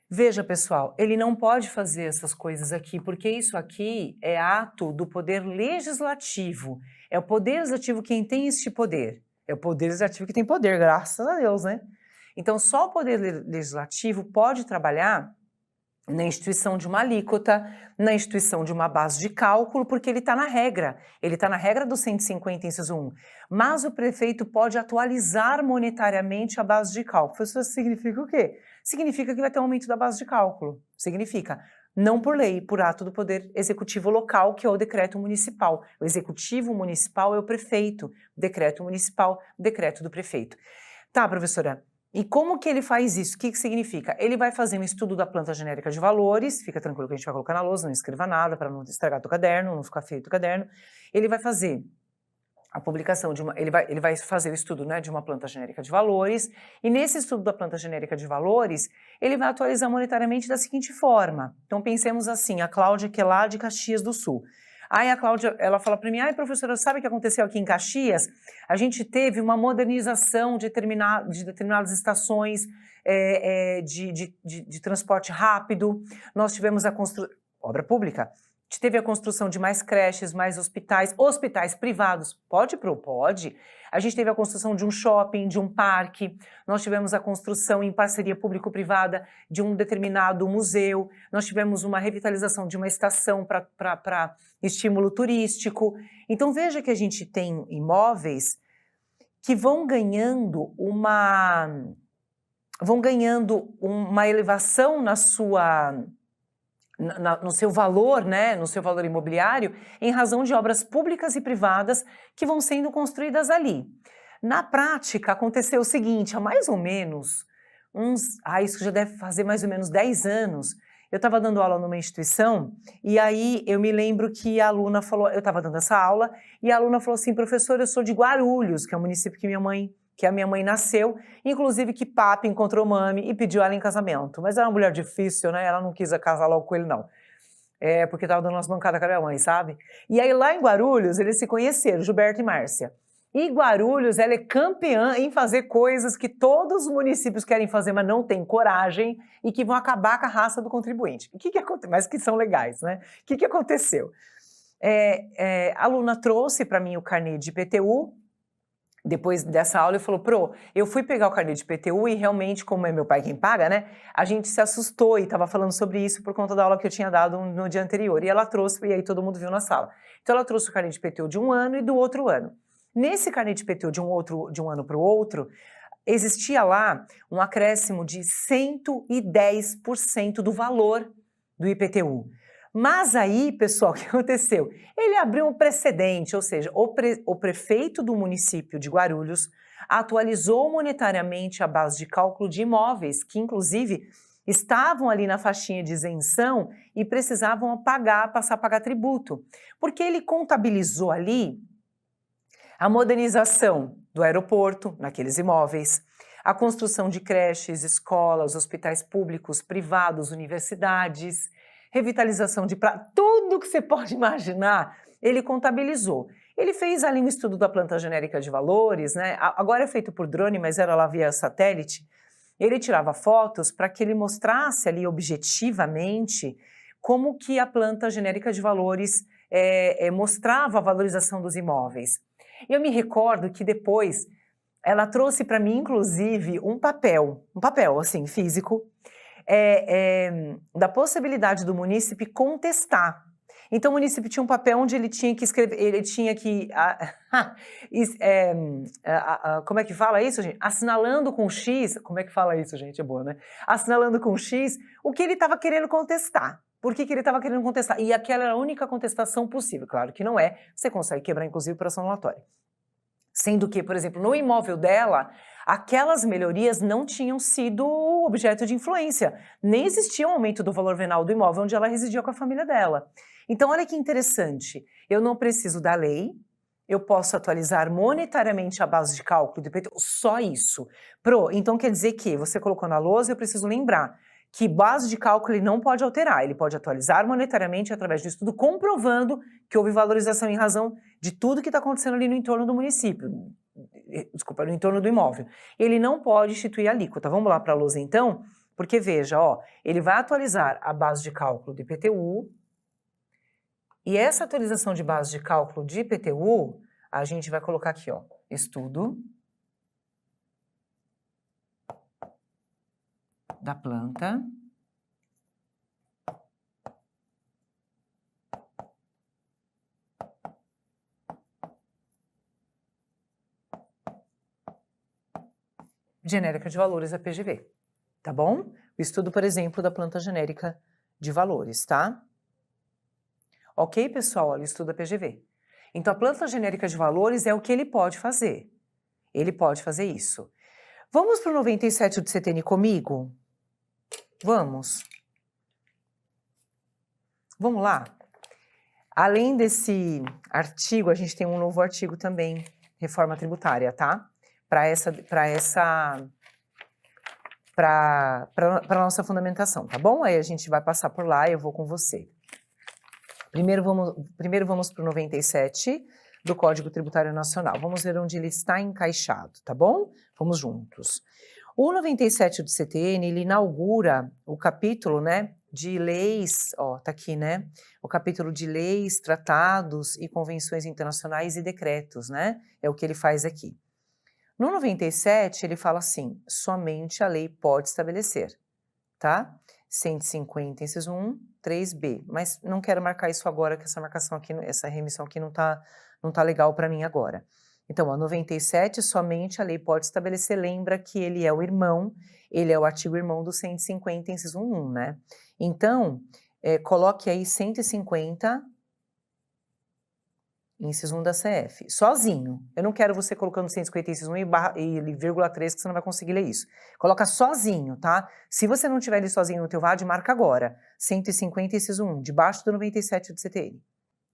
Veja, pessoal, ele não pode fazer essas coisas aqui, porque isso aqui é ato do poder legislativo. É o poder legislativo quem tem este poder. É o poder legislativo que tem poder, graças a Deus, né? Então, só o poder legislativo pode trabalhar na instituição de uma alíquota, na instituição de uma base de cálculo, porque ele está na regra. Ele está na regra do 150, inciso 1. Mas o prefeito pode atualizar monetariamente a base de cálculo. Isso significa o quê? Significa que vai ter um aumento da base de cálculo. Significa. não por lei, por ato do Poder Executivo local, que é o decreto municipal. O Executivo municipal é o prefeito, o decreto municipal, decreto do prefeito. Tá, professora, e como que ele faz isso? O que que significa? Ele vai fazer um estudo da planta genérica de valores, fica tranquilo que a gente vai colocar na lousa, não escreva nada para não estragar teu caderno, não ficar feio teu caderno. Ele vai fazer a publicação de ele vai fazer o estudo, né, de uma planta genérica de valores, e nesse estudo da planta genérica de valores, ele vai atualizar monetariamente da seguinte forma. Então pensemos assim, a Cláudia, que é lá de Caxias do Sul. Aí a Cláudia, ela fala para mim, ai professora, sabe o que aconteceu aqui em Caxias? A gente teve uma modernização de determinadas estações de transporte rápido, nós tivemos a construção, obra pública, teve a construção de mais creches, mais hospitais privados, pode? A gente teve a construção de um shopping, de um parque, nós tivemos a construção em parceria público-privada de um determinado museu, nós tivemos uma revitalização de uma estação para estímulo turístico. Então veja que a gente tem imóveis que vão ganhando uma elevação no seu valor, né, no seu valor imobiliário, em razão de obras públicas e privadas que vão sendo construídas ali. Na prática, aconteceu o seguinte, há mais ou menos isso já deve fazer mais ou menos 10 anos, eu estava dando aula numa instituição, e aí eu me lembro que a aluna falou, eu estava dando essa aula, e a aluna falou assim, professor, eu sou de Guarulhos, que é o município que a minha mãe nasceu, inclusive que papi encontrou mami e pediu ela em casamento. Mas era uma mulher difícil, né? Ela não quis casar logo com ele, não. Porque estava dando umas bancadas com a minha mãe, sabe? E aí lá em Guarulhos, eles se conheceram, Gilberto e Márcia. E Guarulhos, ela é campeã em fazer coisas que todos os municípios querem fazer, mas não têm coragem e que vão acabar com a raça do contribuinte. Mas que são legais, né? O que aconteceu? A aluna trouxe para mim o carnê de IPTU. Depois dessa aula, ele falou, eu fui pegar o carnê de IPTU e realmente, como é meu pai quem paga, né, a gente se assustou e estava falando sobre isso por conta da aula que eu tinha dado no dia anterior. E ela trouxe, e aí todo mundo viu na sala. Então ela trouxe o carnê de IPTU de um ano e do outro ano. Nesse carnê de IPTU de um ano para o outro, existia lá um acréscimo de 110% do valor do IPTU. Mas aí, pessoal, o que aconteceu? Ele abriu um precedente, ou seja, o prefeito do município de Guarulhos atualizou monetariamente a base de cálculo de imóveis, que inclusive estavam ali na faixinha de isenção e precisavam passar a pagar tributo. Porque ele contabilizou ali a modernização do aeroporto naqueles imóveis, a construção de creches, escolas, hospitais públicos, privados, universidades, revitalização de tudo que você pode imaginar, ele contabilizou. Ele fez ali um estudo da planta genérica de valores, né? Agora é feito por drone, mas era lá via satélite. Ele tirava fotos para que ele mostrasse ali objetivamente como que a planta genérica de valores mostrava a valorização dos imóveis. Eu me recordo que depois ela trouxe para mim, inclusive, um papel assim, físico, da possibilidade do munícipe contestar. Então o munícipe tinha um papel onde ele tinha que escrever, ele tinha que, como é que fala isso, gente? Assinalando com X, como é que fala isso, gente? É boa, né? Assinalando com X o que ele estava querendo contestar. Por que ele estava querendo contestar? E aquela era a única contestação possível. Claro que não é, você consegue quebrar inclusive por ação anulatória. Sendo que, por exemplo, no imóvel dela, aquelas melhorias não tinham sido objeto de influência. Nem existia um aumento do valor venal do imóvel onde ela residia com a família dela. Então, olha que interessante. Eu não preciso da lei, eu posso atualizar monetariamente a base de cálculo do IPTU, só isso. Então quer dizer que você colocou na lousa, eu preciso lembrar que base de cálculo ele não pode alterar, ele pode atualizar monetariamente através do estudo, comprovando que houve valorização em razão de tudo que está acontecendo ali no entorno do município, no entorno do imóvel. Ele não pode instituir alíquota. Vamos lá para a lousa então, porque veja, ele vai atualizar a base de cálculo do IPTU, e essa atualização de base de cálculo de IPTU, a gente vai colocar aqui, estudo da planta genérica de valores, a PGV, tá bom? O estudo, por exemplo, da planta genérica de valores, tá? Ok, pessoal? Olha, estuda PGV. Então, a planta genérica de valores é o que ele pode fazer. Ele pode fazer isso. Vamos para o 97 do CTN comigo? Vamos. Vamos lá? Além desse artigo, a gente tem um novo artigo também, reforma tributária, tá? Para a nossa fundamentação, tá bom? Aí a gente vai passar por lá e eu vou com você. Primeiro vamos para o 97 do Código Tributário Nacional. Vamos ver onde ele está encaixado, tá bom? Vamos juntos. O 97 do CTN, ele inaugura o capítulo, né, de leis, ó, tá aqui, né? O capítulo de leis, tratados e convenções internacionais e decretos, né? É o que ele faz aqui. No 97, ele fala assim, somente a lei pode estabelecer, tá? 150, inciso 1, 3B. Mas não quero marcar isso agora, que essa marcação aqui, essa remissão aqui não tá legal para mim agora. Então, a 97, somente a lei pode estabelecer, lembra que ele é o irmão, ele é o artigo irmão do 150, inciso 1, né? Então, coloque aí 150, inciso 1 da CF, sozinho. Eu não quero você colocando 150, inciso 1 e vírgula 3, que você não vai conseguir ler isso. Coloca sozinho, tá? Se você não tiver ele sozinho no teu VAD, marca agora. 150, inciso 1, debaixo do 97 do CTN,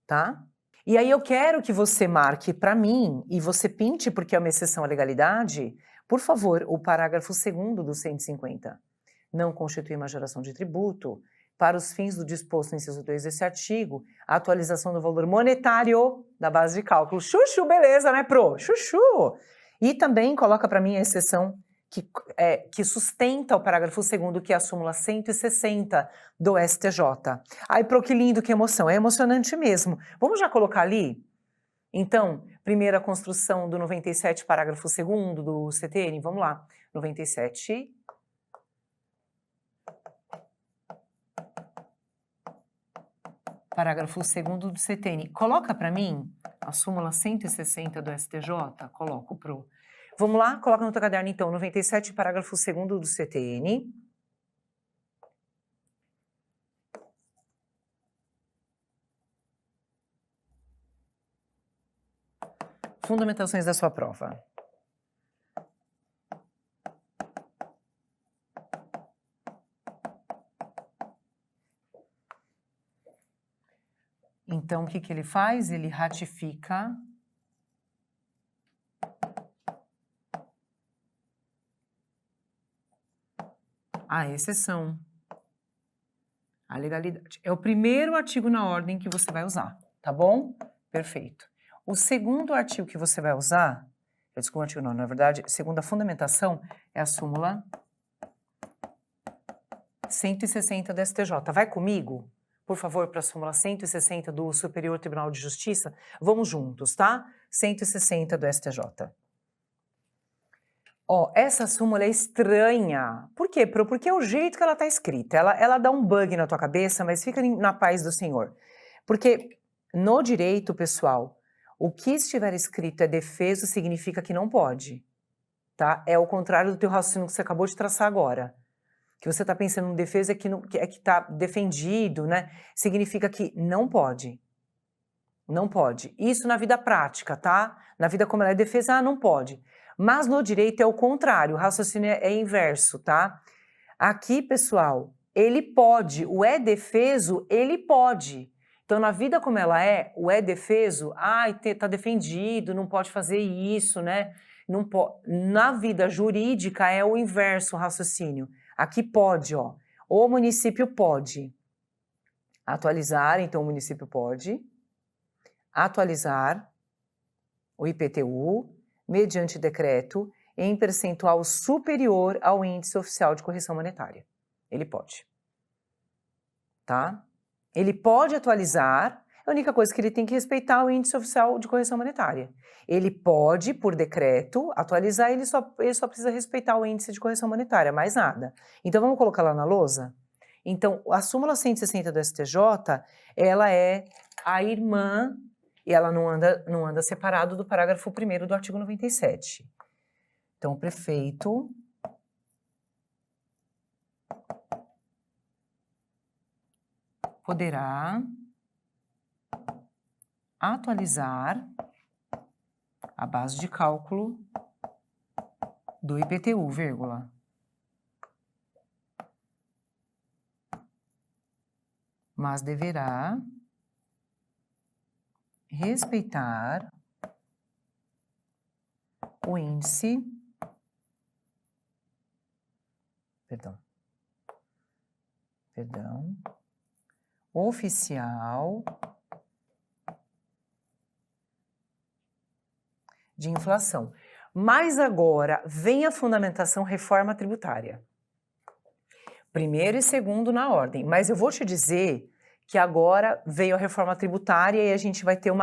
tá? E aí eu quero que você marque para mim, e você pinte, porque é uma exceção à legalidade, por favor, o parágrafo 2º do 150. Não constitui majoração de tributo, para os fins do disposto no inciso 2 desse artigo, a atualização do valor monetário da base de cálculo. Chuchu, beleza, né, Pro? Chuchu! E também coloca para mim a exceção que sustenta o parágrafo 2º, que é a súmula 160 do STJ. Ai, Pro, que lindo, que emoção. É emocionante mesmo. Vamos já colocar ali? Então, primeira construção do 97, parágrafo 2º do CTN. Vamos lá. 97... Parágrafo 2º do CTN. Coloca para mim a súmula 160 do STJ. Coloco pro. Vamos lá? Coloca no teu caderno, então. 97, parágrafo 2º do CTN. Fundamentações da sua prova. Então, o que ele faz? Ele ratifica a exceção, a legalidade. É o primeiro artigo na ordem que você vai usar, tá bom? Perfeito. O segundo artigo que você vai usar, desculpa, artigo não, na verdade, segunda fundamentação é a súmula 160 do STJ. Vai comigo? Por favor, para a súmula 160 do Superior Tribunal de Justiça. Vamos juntos, tá? 160 do STJ. Ó, essa súmula é estranha. Por quê, Pro? Porque é o jeito que ela está escrita. Ela dá um bug na tua cabeça, mas fica na paz do Senhor. Porque no direito, pessoal, o que estiver escrito é defeso significa que não pode, tá? É o contrário do teu raciocínio que você acabou de traçar agora. Que você está pensando em defesa é que está defendido, né? Significa que não pode. Não pode. Isso na vida prática, tá? Na vida como ela é defesa, não pode. Mas no direito é o contrário, o raciocínio é inverso, tá? Aqui, pessoal, ele pode, o é defeso, ele pode. Então, na vida como ela é, o é defeso, tá defendido, não pode fazer isso, né? Não na vida jurídica é o inverso o raciocínio. Aqui pode, ó. O município pode atualizar, então o município pode atualizar o IPTU mediante decreto em percentual superior ao índice oficial de correção monetária. Ele pode. Tá? Ele pode atualizar, a única coisa que ele tem que respeitar é o índice oficial de correção monetária. Ele pode, por decreto, atualizar, ele só precisa respeitar o índice de correção monetária, mais nada. Então, vamos colocar lá na lousa? Então, a súmula 160 do STJ, ela é a irmã, e ela não anda separado do parágrafo 1º do artigo 97. Então, o prefeito poderá atualizar a base de cálculo do IPTU, vírgula. Mas deverá respeitar o índice, oficial de inflação. Mas agora vem a fundamentação reforma tributária. Primeiro e segundo na ordem, mas eu vou te dizer que agora veio a reforma tributária e a gente vai ter um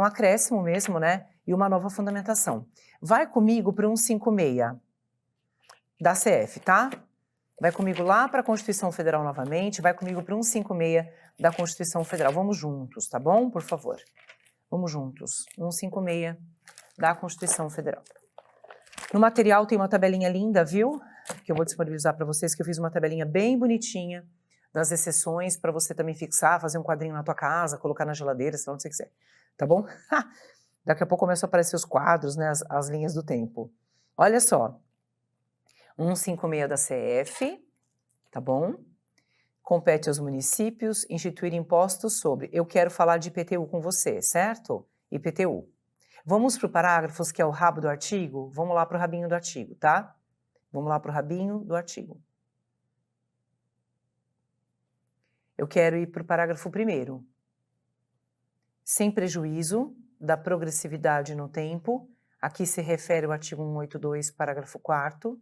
acréscimo mesmo, né? E uma nova fundamentação. Vai comigo para o 156 da CF, tá? Vai comigo lá para a Constituição Federal novamente, vai comigo para o 156 da Constituição Federal. Vamos juntos, tá bom? Por favor. Vamos juntos. 156 da Constituição Federal. No material tem uma tabelinha linda, viu? Que eu vou disponibilizar para vocês, que eu fiz uma tabelinha bem bonitinha das exceções para você também fixar, fazer um quadrinho na tua casa, colocar na geladeira, se não você quiser. Tá bom? Daqui a pouco começam a aparecer os quadros, né? As linhas do tempo. Olha só. 156 da CF, tá bom? Compete aos municípios instituir impostos sobre... Eu quero falar de IPTU com você, certo? IPTU. Vamos para o parágrafos, que é o rabo do artigo? Vamos lá para o rabinho do artigo, tá? Vamos lá para o rabinho do artigo. Eu quero ir para o parágrafo 1º. Sem prejuízo da progressividade no tempo, aqui se refere ao artigo 182, parágrafo 4º,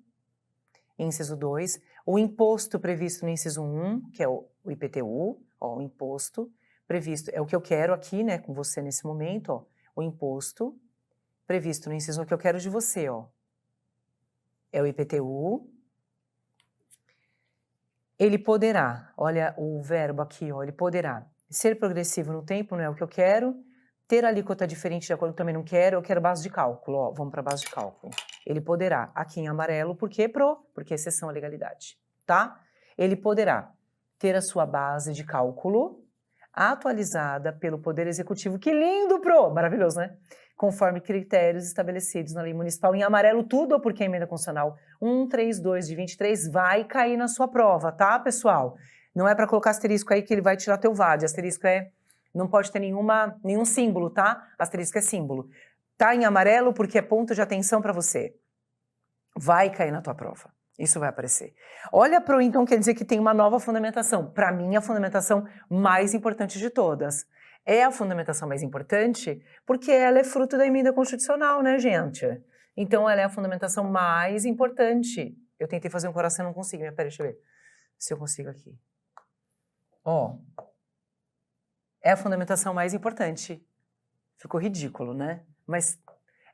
inciso 2, o imposto previsto no inciso 1, que é o IPTU, ó, o imposto previsto, é o que eu quero aqui, né, com você nesse momento, ó, o imposto previsto no inciso 1, que eu quero de você, ó, é o IPTU. Ele poderá, olha o verbo aqui, ó, ele poderá ser progressivo no tempo, não é o que eu quero, ter alíquota diferente de acordo com também não quero, eu quero base de cálculo, ó, vamos para base de cálculo. Ele poderá, aqui em amarelo, por quê, porque exceção à legalidade, tá? Ele poderá ter a sua base de cálculo atualizada pelo Poder Executivo. Que lindo, maravilhoso, né? Conforme critérios estabelecidos na lei municipal. Em amarelo tudo, porque a emenda constitucional 132 de 23 vai cair na sua prova, tá, pessoal? Não é para colocar asterisco aí que ele vai tirar teu VAD. Asterisco não pode ter nenhum símbolo, tá? Asterisco é símbolo. Tá em amarelo porque é ponto de atenção para você. Vai cair na tua prova. Isso vai aparecer. Olha então quer dizer que tem uma nova fundamentação. Para mim, a fundamentação mais importante de todas. É a fundamentação mais importante porque ela é fruto da emenda constitucional, né, gente? Então, ela é a fundamentação mais importante. Eu tentei fazer um coração e não consigo. Peraí, deixa eu ver se eu consigo aqui. Ó. É a fundamentação mais importante. Ficou ridículo, né? Mas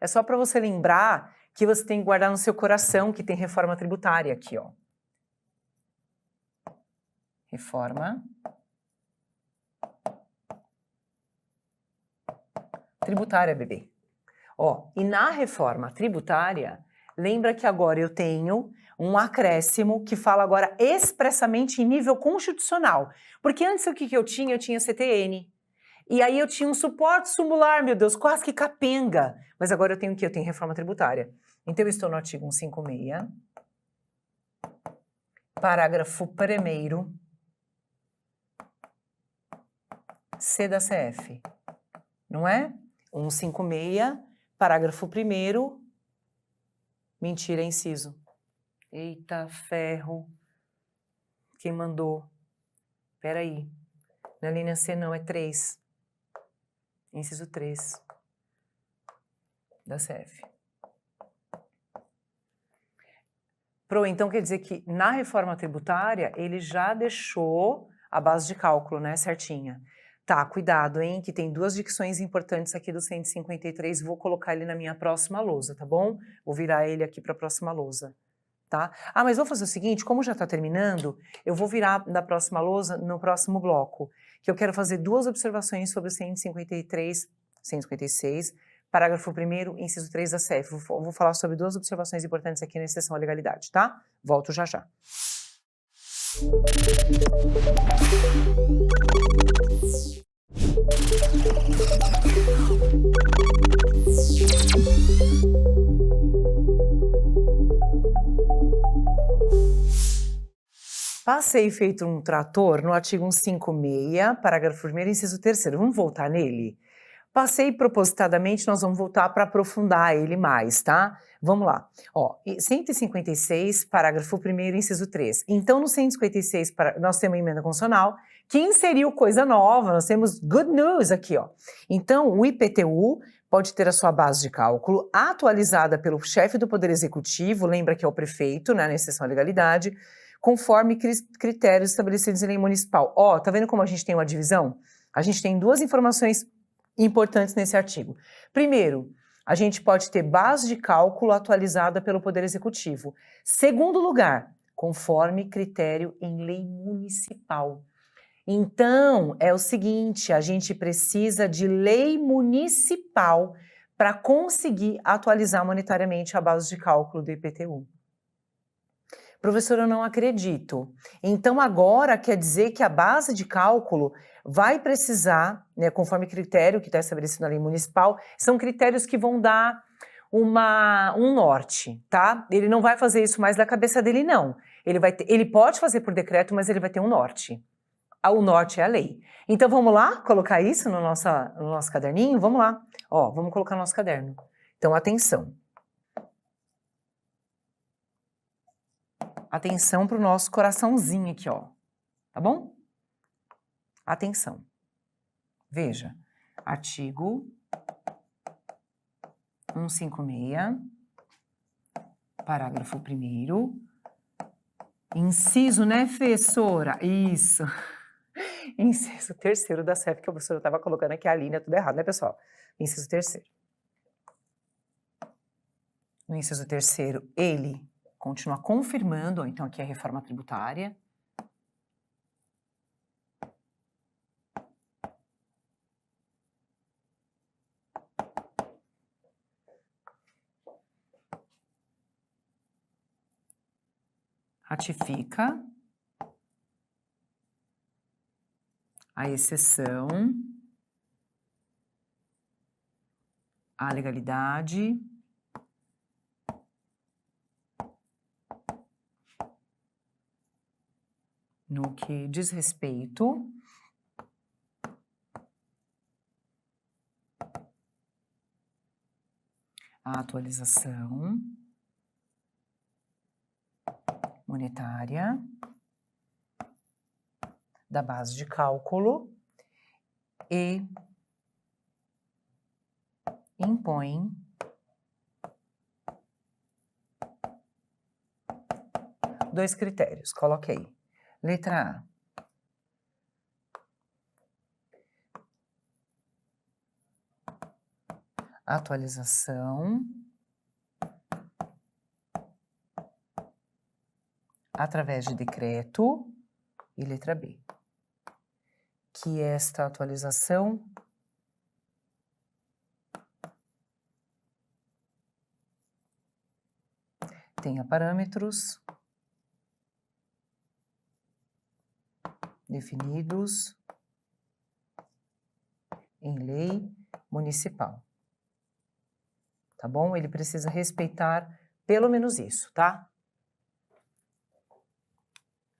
é só para você lembrar que você tem que guardar no seu coração que tem reforma tributária aqui, ó. Reforma tributária, bebê. Ó, e na reforma tributária, lembra que agora eu tenho um acréscimo que fala agora expressamente em nível constitucional. Porque antes o que eu tinha? Eu tinha CTN. E aí eu tinha um suporte sumular, meu Deus, quase que capenga. Mas agora eu tenho o quê? Eu tenho reforma tributária. Então eu estou no artigo 156, parágrafo 1º, C da CF. Não é? 156, parágrafo 1º, mentira, é inciso. Eita, ferro. Quem mandou? Peraí. Na linha C não, é 3. Inciso 3 da CF. Então quer dizer que na reforma tributária ele já deixou a base de cálculo, né, certinha. Tá, cuidado, hein, que tem duas dicções importantes aqui do 153, vou colocar ele na minha próxima lousa, tá bom? Vou virar ele aqui para a próxima lousa, tá? Ah, mas vou fazer o seguinte, como já está terminando, eu vou virar da próxima lousa no próximo bloco, que eu quero fazer duas observações sobre o 156, parágrafo 1º, inciso 3 da CF. Vou falar sobre duas observações importantes aqui na exceção à legalidade, tá? Volto já já. Passei feito um trator no artigo 156, parágrafo 1º, inciso 3º. Vamos voltar nele? Passei propositadamente, nós vamos voltar para aprofundar ele mais, tá? Vamos lá. Ó, 156, parágrafo 1º, inciso 3. Então, no 156, nós temos uma emenda constitucional que inseriu coisa nova, nós temos good news aqui, ó. Então, o IPTU pode ter a sua base de cálculo atualizada pelo chefe do Poder Executivo, lembra que é o prefeito, né, na exceção à legalidade, conforme critérios estabelecidos em lei municipal. Ó, tá vendo como a gente tem uma divisão? A gente tem duas informações importantes nesse artigo. Primeiro, a gente pode ter base de cálculo atualizada pelo Poder Executivo. Segundo lugar, conforme critério em lei municipal. Então, é o seguinte, a gente precisa de lei municipal para conseguir atualizar monetariamente a base de cálculo do IPTU. Professor, eu não acredito. Então, agora quer dizer que a base de cálculo vai precisar, né, conforme critério que está estabelecido na lei municipal, são critérios que vão dar um norte, tá? Ele não vai fazer isso mais da cabeça dele, não. Ele pode fazer por decreto, mas ele vai ter um norte. O norte é a lei. Então, vamos lá colocar isso no nosso caderninho? Vamos lá. Ó, vamos colocar no nosso caderno. Então, atenção. Atenção para o nosso coraçãozinho aqui, ó. Tá bom? Atenção. Veja, artigo 156, parágrafo 1º, inciso, né, professora? Isso. Inciso 3º da CEF, que a professora estava colocando aqui a linha, tudo errado, né, pessoal? Inciso 3º. No inciso 3º, ele continua confirmando, então aqui é a reforma tributária. Ratifica a exceção à legalidade no que diz respeito à atualização monetária da base de cálculo e impõe dois critérios. Coloque aí. Letra A. Atualização através de decreto. E letra B. Que esta atualização tenha parâmetros definidos em lei municipal. Tá bom? Ele precisa respeitar pelo menos isso, tá?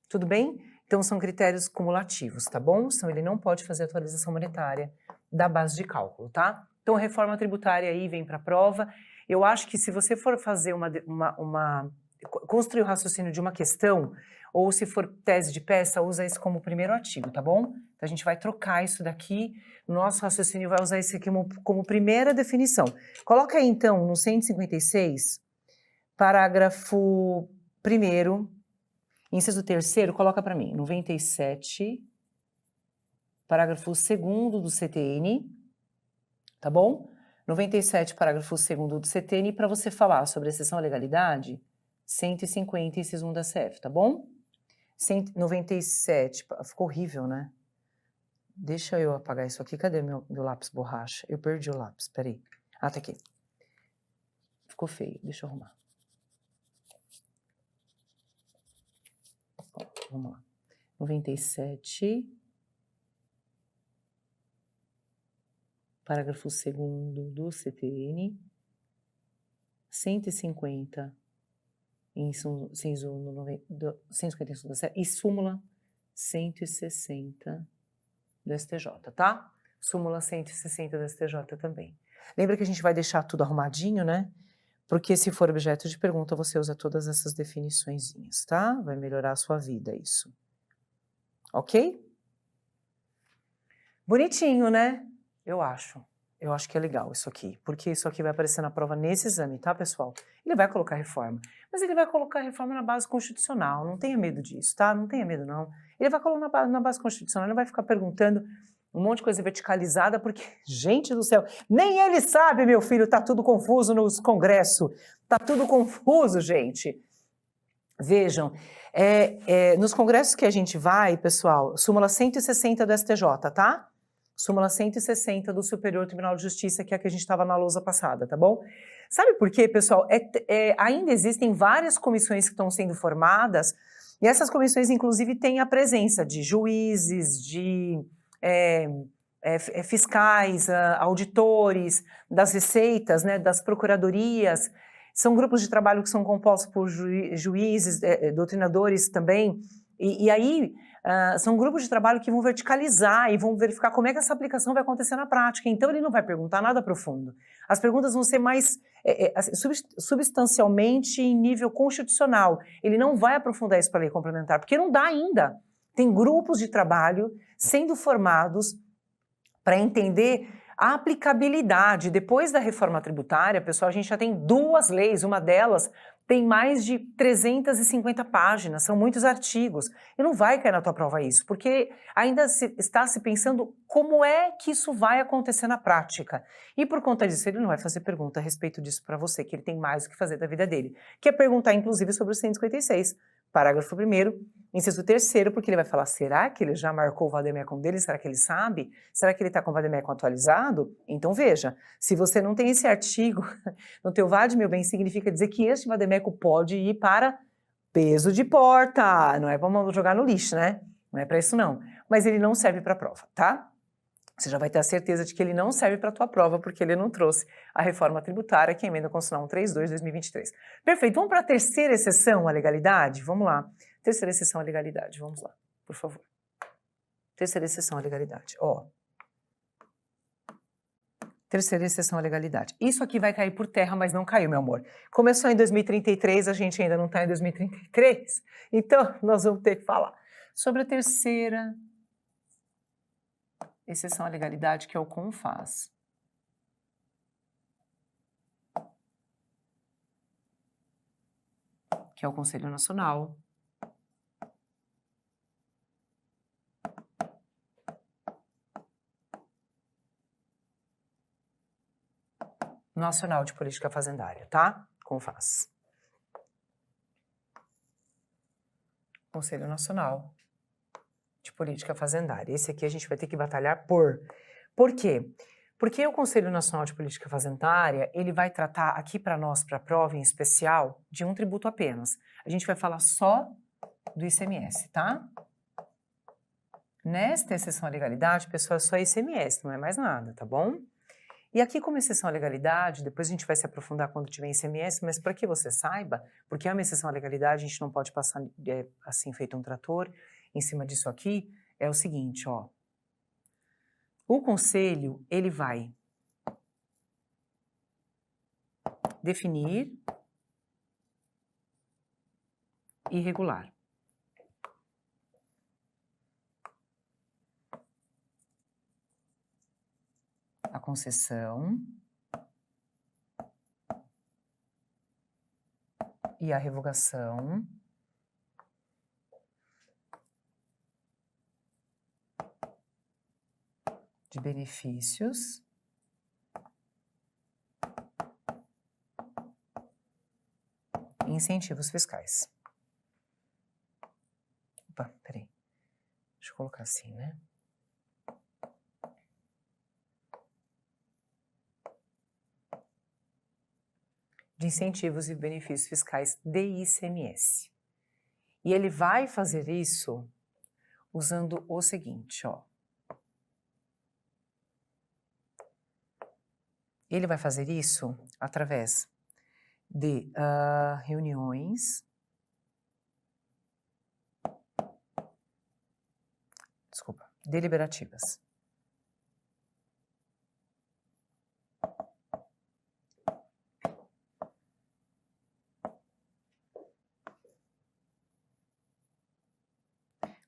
Tudo bem? Então, são critérios cumulativos, tá bom? Então, ele não pode fazer atualização monetária da base de cálculo, tá? Então, a reforma tributária aí vem para a prova. Eu acho que se você for fazer construir o raciocínio de uma questão, ou se for tese de peça, usa isso como primeiro artigo, tá bom? Então, a gente vai trocar isso daqui, o nosso raciocínio vai usar isso aqui como primeira definição. Coloca aí, então, no 156, parágrafo 1º, inciso 3º, coloca para mim, 97, parágrafo 2º do CTN, tá bom? 97, parágrafo 2º do CTN, para você falar sobre a exceção à legalidade, 150, inciso 1 da CF, tá bom? 197, ficou horrível, né? Deixa eu apagar isso aqui, cadê meu lápis borracha? Eu perdi o lápis, peraí. Ah, tá aqui. Ficou feio, deixa eu arrumar. Vamos lá. 97, parágrafo 2º do CTN, 150 inciso 150 e súmula 160 do STJ, tá? Súmula 160 do STJ também. Lembra que a gente vai deixar tudo arrumadinho, né? Porque se for objeto de pergunta, você usa todas essas definiçõezinhas, tá? Vai melhorar a sua vida isso. Ok? Bonitinho, né? Eu acho. Eu acho que é legal isso aqui, porque isso aqui vai aparecer na prova nesse exame, tá, pessoal? Ele vai colocar reforma, mas ele vai colocar reforma na base constitucional, não tenha medo disso, tá? Não tenha medo, não. Ele vai colocar na base constitucional, ele vai ficar perguntando um monte de coisa verticalizada, porque, gente do céu, nem ele sabe, meu filho, tá tudo confuso nos congressos, tá tudo confuso, gente. Vejam, nos congressos que a gente vai, pessoal, súmula 160 do STJ, tá? Súmula 160 do Superior Tribunal de Justiça, que é a que a gente estava na lousa passada, tá bom? Sabe por quê, pessoal? Ainda existem várias comissões que estão sendo formadas, e essas comissões, inclusive, têm a presença de juízes, de fiscais, auditores, das receitas, né, das procuradorias. São grupos de trabalho que são compostos por juízes, doutrinadores também, e aí são grupos de trabalho que vão verticalizar e vão verificar como é que essa aplicação vai acontecer na prática. Então, ele não vai perguntar nada profundo. As perguntas vão ser mais substancialmente em nível constitucional. Ele não vai aprofundar isso para a lei complementar, porque não dá ainda. Tem grupos de trabalho sendo formados para entender a aplicabilidade. Depois da reforma tributária, pessoal, a gente já tem 2 leis, uma delas tem mais de 350 páginas, são muitos artigos. E não vai cair na tua prova isso, porque ainda está se pensando como é que isso vai acontecer na prática. E por conta disso, ele não vai fazer pergunta a respeito disso para você, que ele tem mais o que fazer da vida dele. Quer perguntar, inclusive, sobre o 156, parágrafo 1º, inciso 3º, porque ele vai falar, será que ele já marcou o vademecum dele? Será que ele sabe? Será que ele está com o vademecum atualizado? Então veja, se você não tem esse artigo no teu VAD, meu bem, significa dizer que este vademecum pode ir para peso de porta, não é para jogar no lixo, né? Não é para isso não, mas ele não serve para a prova, tá? Você já vai ter a certeza de que ele não serve para a tua prova, porque ele não trouxe a reforma tributária, que é a emenda constitucional 132/2023. Perfeito, vamos para a terceira exceção à legalidade? Vamos lá. Terceira exceção à legalidade, vamos lá, por favor. Terceira exceção à legalidade, ó. Terceira exceção à legalidade. Isso aqui vai cair por terra, mas não caiu, meu amor. Começou em 2033, a gente ainda não está em 2033, então nós vamos ter que falar sobre a terceira exceção à legalidade, que é o CONFAS. Que é o Conselho Nacional de Política Fazendária, tá? CONFAS. Conselho Nacional de Política Fazendária. Esse aqui a gente vai ter que batalhar por. Por quê? Porque o Conselho Nacional de Política Fazendária, ele vai tratar aqui para nós, para a prova em especial, de um tributo apenas. A gente vai falar só do ICMS, tá? Nesta exceção à legalidade, pessoal, é só ICMS, não é mais nada, tá bom? E aqui, como exceção à legalidade, depois a gente vai se aprofundar quando tiver ICMS, mas para que você saiba, porque é uma exceção à legalidade, a gente não pode passar assim, feito um trator, em cima disso aqui, é o seguinte, ó. O Conselho, ele vai definir e regular. A concessão e a revogação de benefícios e incentivos fiscais. Opa, peraí. Deixa eu colocar assim, né? De incentivos e benefícios fiscais de ICMS. E ele vai fazer isso usando o seguinte, ó. Ele vai fazer isso através de reuniões, deliberativas.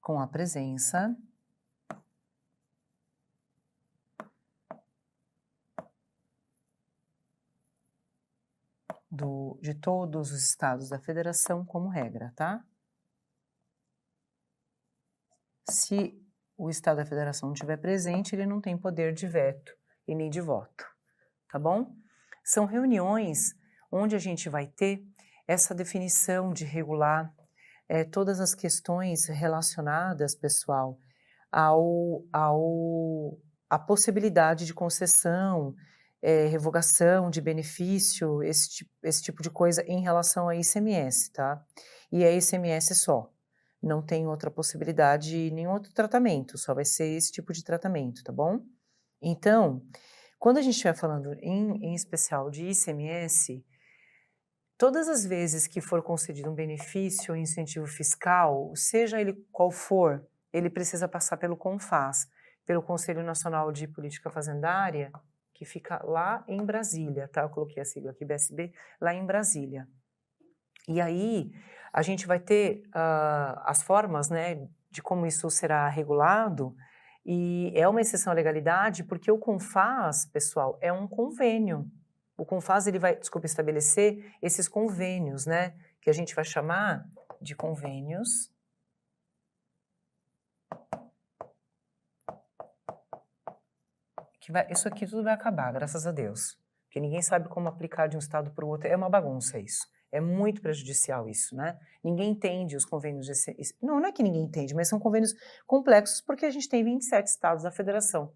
Com a presença de todos os estados da federação como regra, tá? Se o estado da federação não estiver presente, ele não tem poder de veto e nem de voto, tá bom? São reuniões onde a gente vai ter essa definição de regular todas as questões relacionadas, pessoal, à possibilidade de concessão, revogação de benefício, esse tipo de coisa em relação a ICMS, tá? E é ICMS só, não tem outra possibilidade, nenhum outro tratamento, só vai ser esse tipo de tratamento, tá bom? Então, quando a gente estiver falando em especial de ICMS, todas as vezes que for concedido um benefício ou incentivo fiscal, seja ele qual for, ele precisa passar pelo CONFAS, pelo Conselho Nacional de Política Fazendária, que fica lá em Brasília, tá? Eu coloquei a sigla aqui, BSB, lá em Brasília. E aí, a gente vai ter as formas, né, de como isso será regulado, e é uma exceção à legalidade, porque o CONFAS, pessoal, é um convênio. O CONFAS, ele vai, estabelecer esses convênios, né, que a gente vai chamar de convênios isso aqui tudo vai acabar, graças a Deus, porque ninguém sabe como aplicar de um estado para o outro, é uma bagunça isso, é muito prejudicial isso, né? Ninguém entende os convênios, não é que ninguém entende, mas são convênios complexos porque a gente tem 27 estados da federação.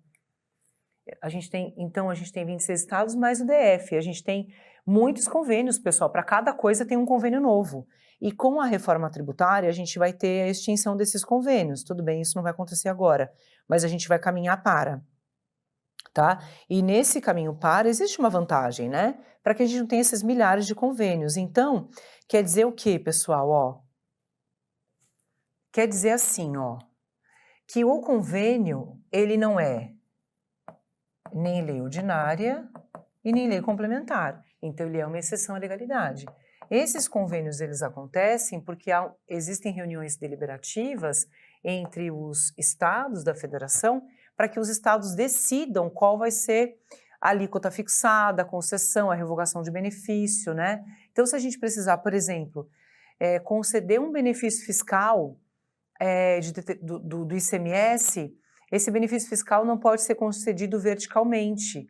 Então a gente tem 26 estados mais o DF, a gente tem muitos convênios, pessoal, para cada coisa tem um convênio novo. E com a reforma tributária a gente vai ter a extinção desses convênios, tudo bem, isso não vai acontecer agora, mas a gente vai caminhar para, tá? E nesse caminho para existe uma vantagem, né? Para que a gente não tenha esses milhares de convênios. Então, quer dizer o quê, pessoal? Ó, quer dizer assim, ó, que o convênio, ele não é nem lei ordinária e nem lei complementar. Então, ele é uma exceção à legalidade. Esses convênios, eles acontecem porque existem reuniões deliberativas entre os estados da federação para que os estados decidam qual vai ser a alíquota fixada, a concessão, a revogação de benefício, né? Então, se a gente precisar, por exemplo, conceder um benefício fiscal do ICMS, esse benefício fiscal não pode ser concedido verticalmente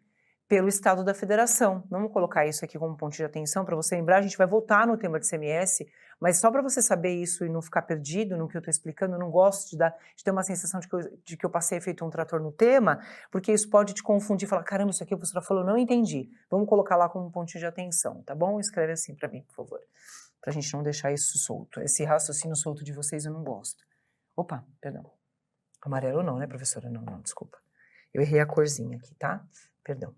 pelo Estado da Federação. Vamos colocar isso aqui como ponto de atenção para você lembrar, a gente vai voltar no tema de ICMS, mas só para você saber isso e não ficar perdido no que eu estou explicando, eu não gosto de ter uma sensação de que eu passei feito um trator no tema, porque isso pode te confundir e falar, caramba, isso aqui a professora falou, não entendi. Vamos colocar lá como ponto de atenção, tá bom? Escreve assim para mim, por favor, para a gente não deixar isso solto. Esse raciocínio solto de vocês eu não gosto. Opa, perdão. Amarelo não, né, professora? Não, desculpa. Eu errei a corzinha aqui, tá? Perdão.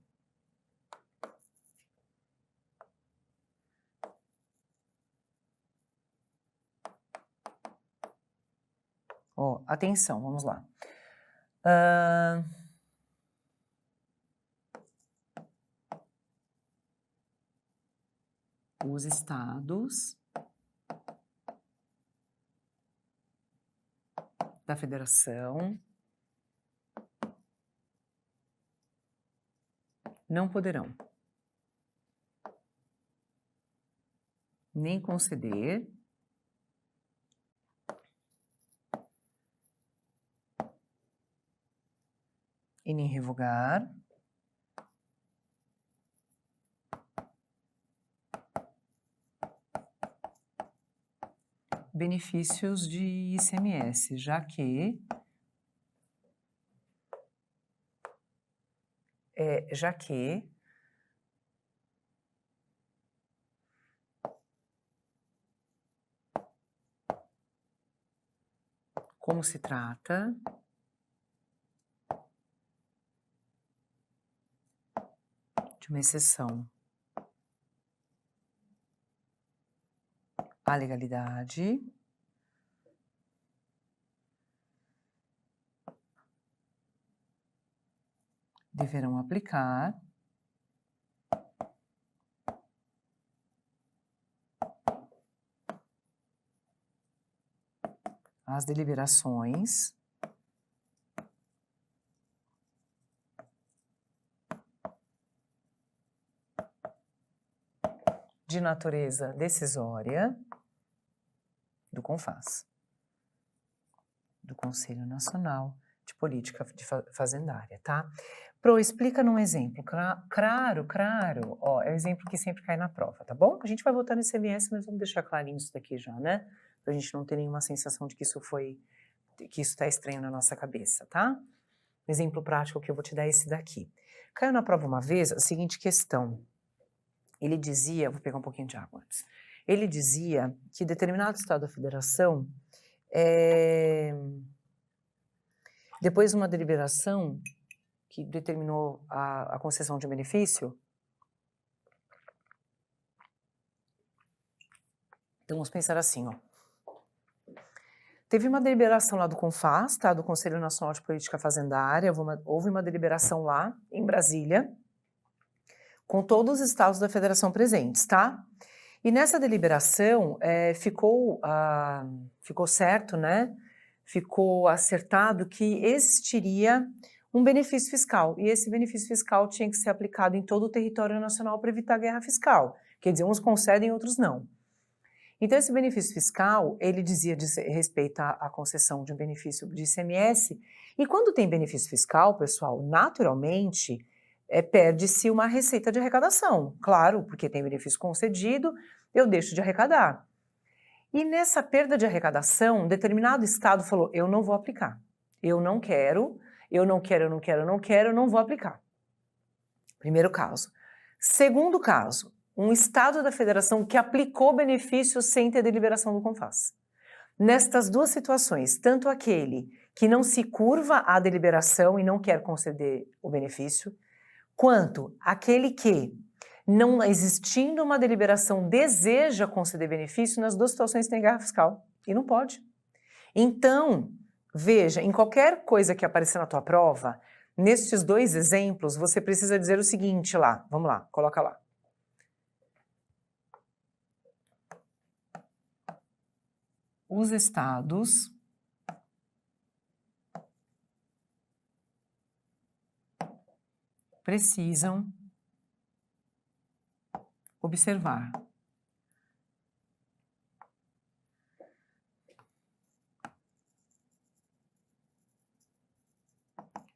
Ó, atenção, vamos lá. Os estados da federação não poderão nem conceder e nem revogar benefícios de ICMS, já que como se trata de uma exceção à legalidade deverão aplicar as deliberações de natureza decisória do CONFAZ, do Conselho Nacional de Política Fazendária, tá? Pro, explica num exemplo. Claro. Ó, é o exemplo que sempre cai na prova, tá bom? A gente vai voltar no ICMS, mas vamos deixar clarinho isso daqui já, né? Pra gente não ter nenhuma sensação de que isso tá estranho na nossa cabeça, tá? Um exemplo prático que eu vou te dar é esse daqui. Caiu na prova uma vez a seguinte questão. Ele dizia, vou pegar um pouquinho de água antes. Ele dizia que determinado estado da federação, depois de uma deliberação que determinou a concessão de um benefício, então vamos pensar assim, ó. Teve uma deliberação lá do CONFAZ, tá? Do Conselho Nacional de Política Fazendária, houve uma deliberação lá em Brasília, com todos os estados da federação presentes, tá? E nessa deliberação ficou certo, né? Ficou acertado que existiria um benefício fiscal, e esse benefício fiscal tinha que ser aplicado em todo o território nacional para evitar guerra fiscal. Quer dizer, uns concedem, outros não. Então, esse benefício fiscal, ele dizia respeito à concessão de um benefício de ICMS, e quando tem benefício fiscal, pessoal, naturalmente, perde-se uma receita de arrecadação. Claro, porque tem benefício concedido, eu deixo de arrecadar. E nessa perda de arrecadação, determinado estado falou, eu não vou aplicar. Eu não quero, não vou aplicar. Primeiro caso. Segundo caso, um estado da federação que aplicou benefício sem ter deliberação do CONFAZ. Nestas duas situações, tanto aquele que não se curva à deliberação e não quer conceder o benefício, quanto aquele que, não existindo uma deliberação, deseja conceder benefício, nas duas situações tem guerra fiscal e não pode. Então, veja, em qualquer coisa que aparecer na tua prova, nestes dois exemplos, você precisa dizer o seguinte lá, vamos lá, coloca lá. Os estados precisam observar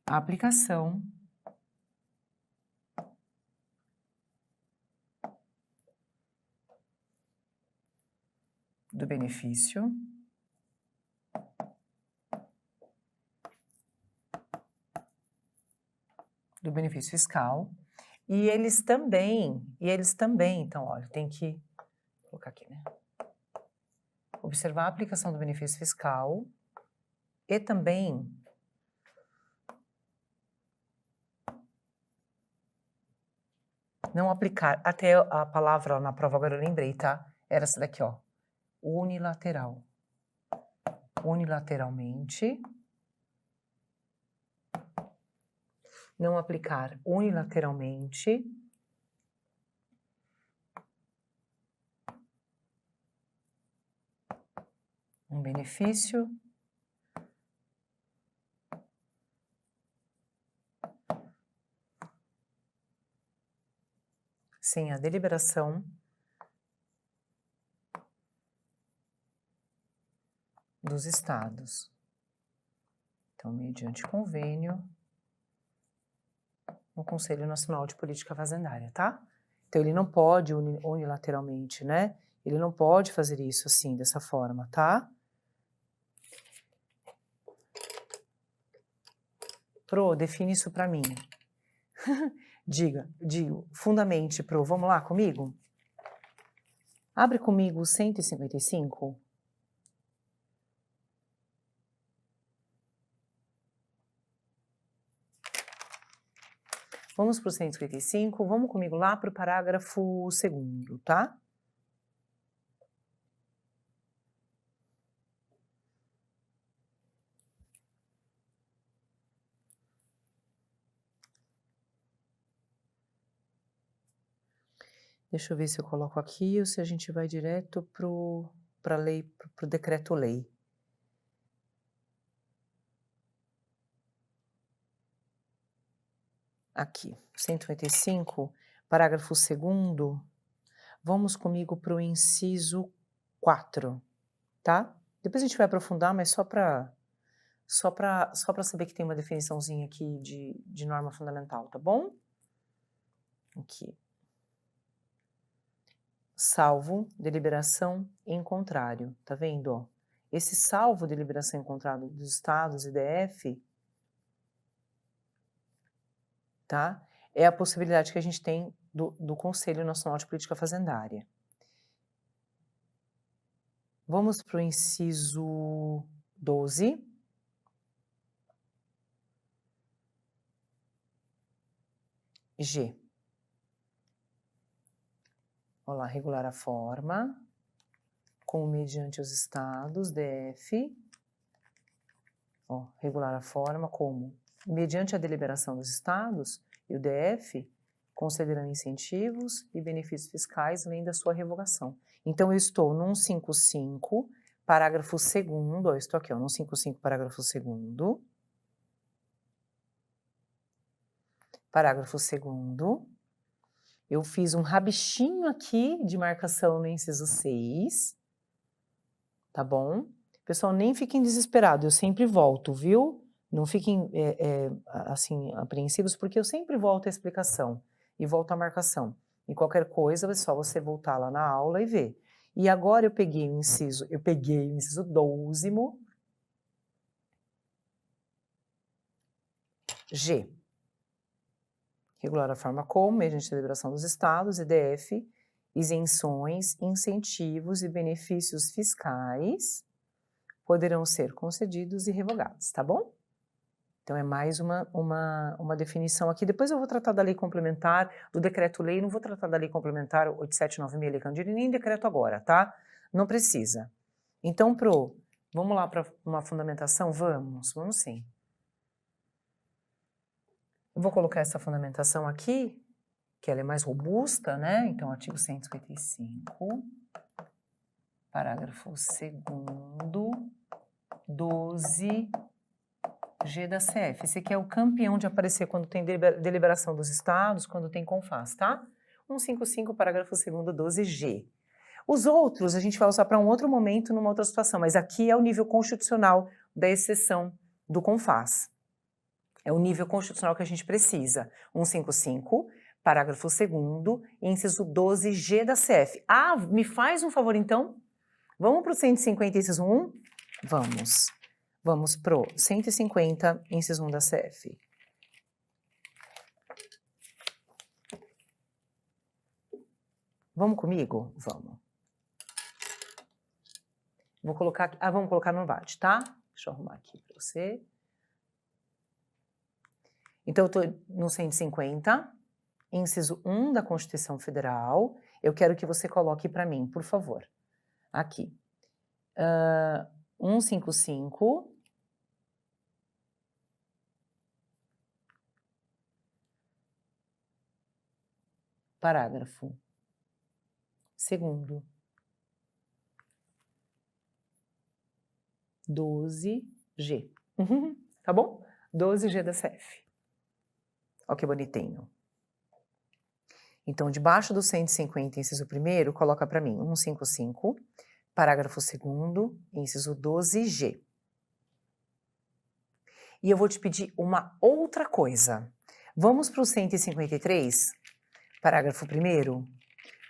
a aplicação do benefício fiscal, e eles também, então, olha, tem que colocar aqui, né? Observar a aplicação do benefício fiscal e também não aplicar, até a palavra na prova agora eu lembrei, tá? Era essa daqui, ó, unilateral. Unilateralmente, não aplicar unilateralmente um benefício sem a deliberação dos estados. Então, mediante convênio no Conselho Nacional de Política Fazendária, tá? Então, ele não pode unilateralmente, né? Ele não pode fazer isso assim, dessa forma, tá? Pro, define isso para mim. Digo, fundamente, Pro, vamos lá comigo? Abre comigo o 155. Vamos para o 155, vamos comigo lá para o parágrafo 2º, tá? Deixa eu ver se eu coloco aqui ou se a gente vai direto para lei, para o decreto-lei. Aqui, 155, parágrafo 2º, vamos comigo para o inciso 4, tá? Depois a gente vai aprofundar, mas só para saber que tem uma definiçãozinha aqui de norma fundamental, tá bom? Aqui. Salvo deliberação em contrário, tá vendo, ó? Esse salvo deliberação em contrário dos estados e DF, tá? É a possibilidade que a gente tem do Conselho Nacional de Política Fazendária. Vamos para o inciso 12. G. Olha lá, regular a forma, como mediante os estados, DF. Ó, regular a forma como mediante a deliberação dos estados e o DF concederão incentivos e benefícios fiscais além da sua revogação. Então, eu estou no 155, parágrafo 2º, ó, estou aqui, ó, no 155, parágrafo 2º. Parágrafo 2º. Eu fiz um rabichinho aqui de marcação no inciso 6, tá bom? Pessoal, nem fiquem desesperados, eu sempre volto, viu? Não fiquem, assim, apreensivos, porque eu sempre volto à explicação e volto à marcação. E qualquer coisa, é só você voltar lá na aula e ver. E agora eu peguei o inciso 12º, G. Regular a forma como, mediante a deliberação dos estados, EDF, isenções, incentivos e benefícios fiscais poderão ser concedidos e revogados, tá bom? Então, é mais uma definição aqui. Depois eu vou tratar da lei complementar, do decreto-lei, não vou tratar da lei complementar 8796, Lei Candir, nem decreto agora, tá? Não precisa. Então, vamos lá para uma fundamentação? Vamos sim. Eu vou colocar essa fundamentação aqui, que ela é mais robusta, né? Então, artigo 155, parágrafo 2º, 12, G da CF. Esse aqui é o campeão de aparecer quando tem deliberação dos estados, quando tem CONFAS, tá? 155, parágrafo 2º, 12G. Os outros a gente vai usar para um outro momento, numa outra situação, mas aqui é o nível constitucional da exceção do CONFAS. É o nível constitucional que a gente precisa. 155, parágrafo 2º, inciso 12G da CF. Ah, me faz um favor então? Vamos para o 150, inciso 1? Vamos. Vamos para o 150, inciso 1 da CF. Vamos comigo? Vamos. Vou colocar, vamos colocar no VAT, tá? Deixa eu arrumar aqui para você. Então, eu estou no 150, inciso 1 da Constituição Federal. Eu quero que você coloque para mim, por favor. Aqui. 155. Parágrafo 2º. 12G. Tá bom? 12G da CF. Olha que bonitinho. Então, debaixo do 150, inciso 1º, coloca para mim 155, parágrafo 2º, inciso 12G. E eu vou te pedir uma outra coisa. Vamos para o 153, parágrafo 1º?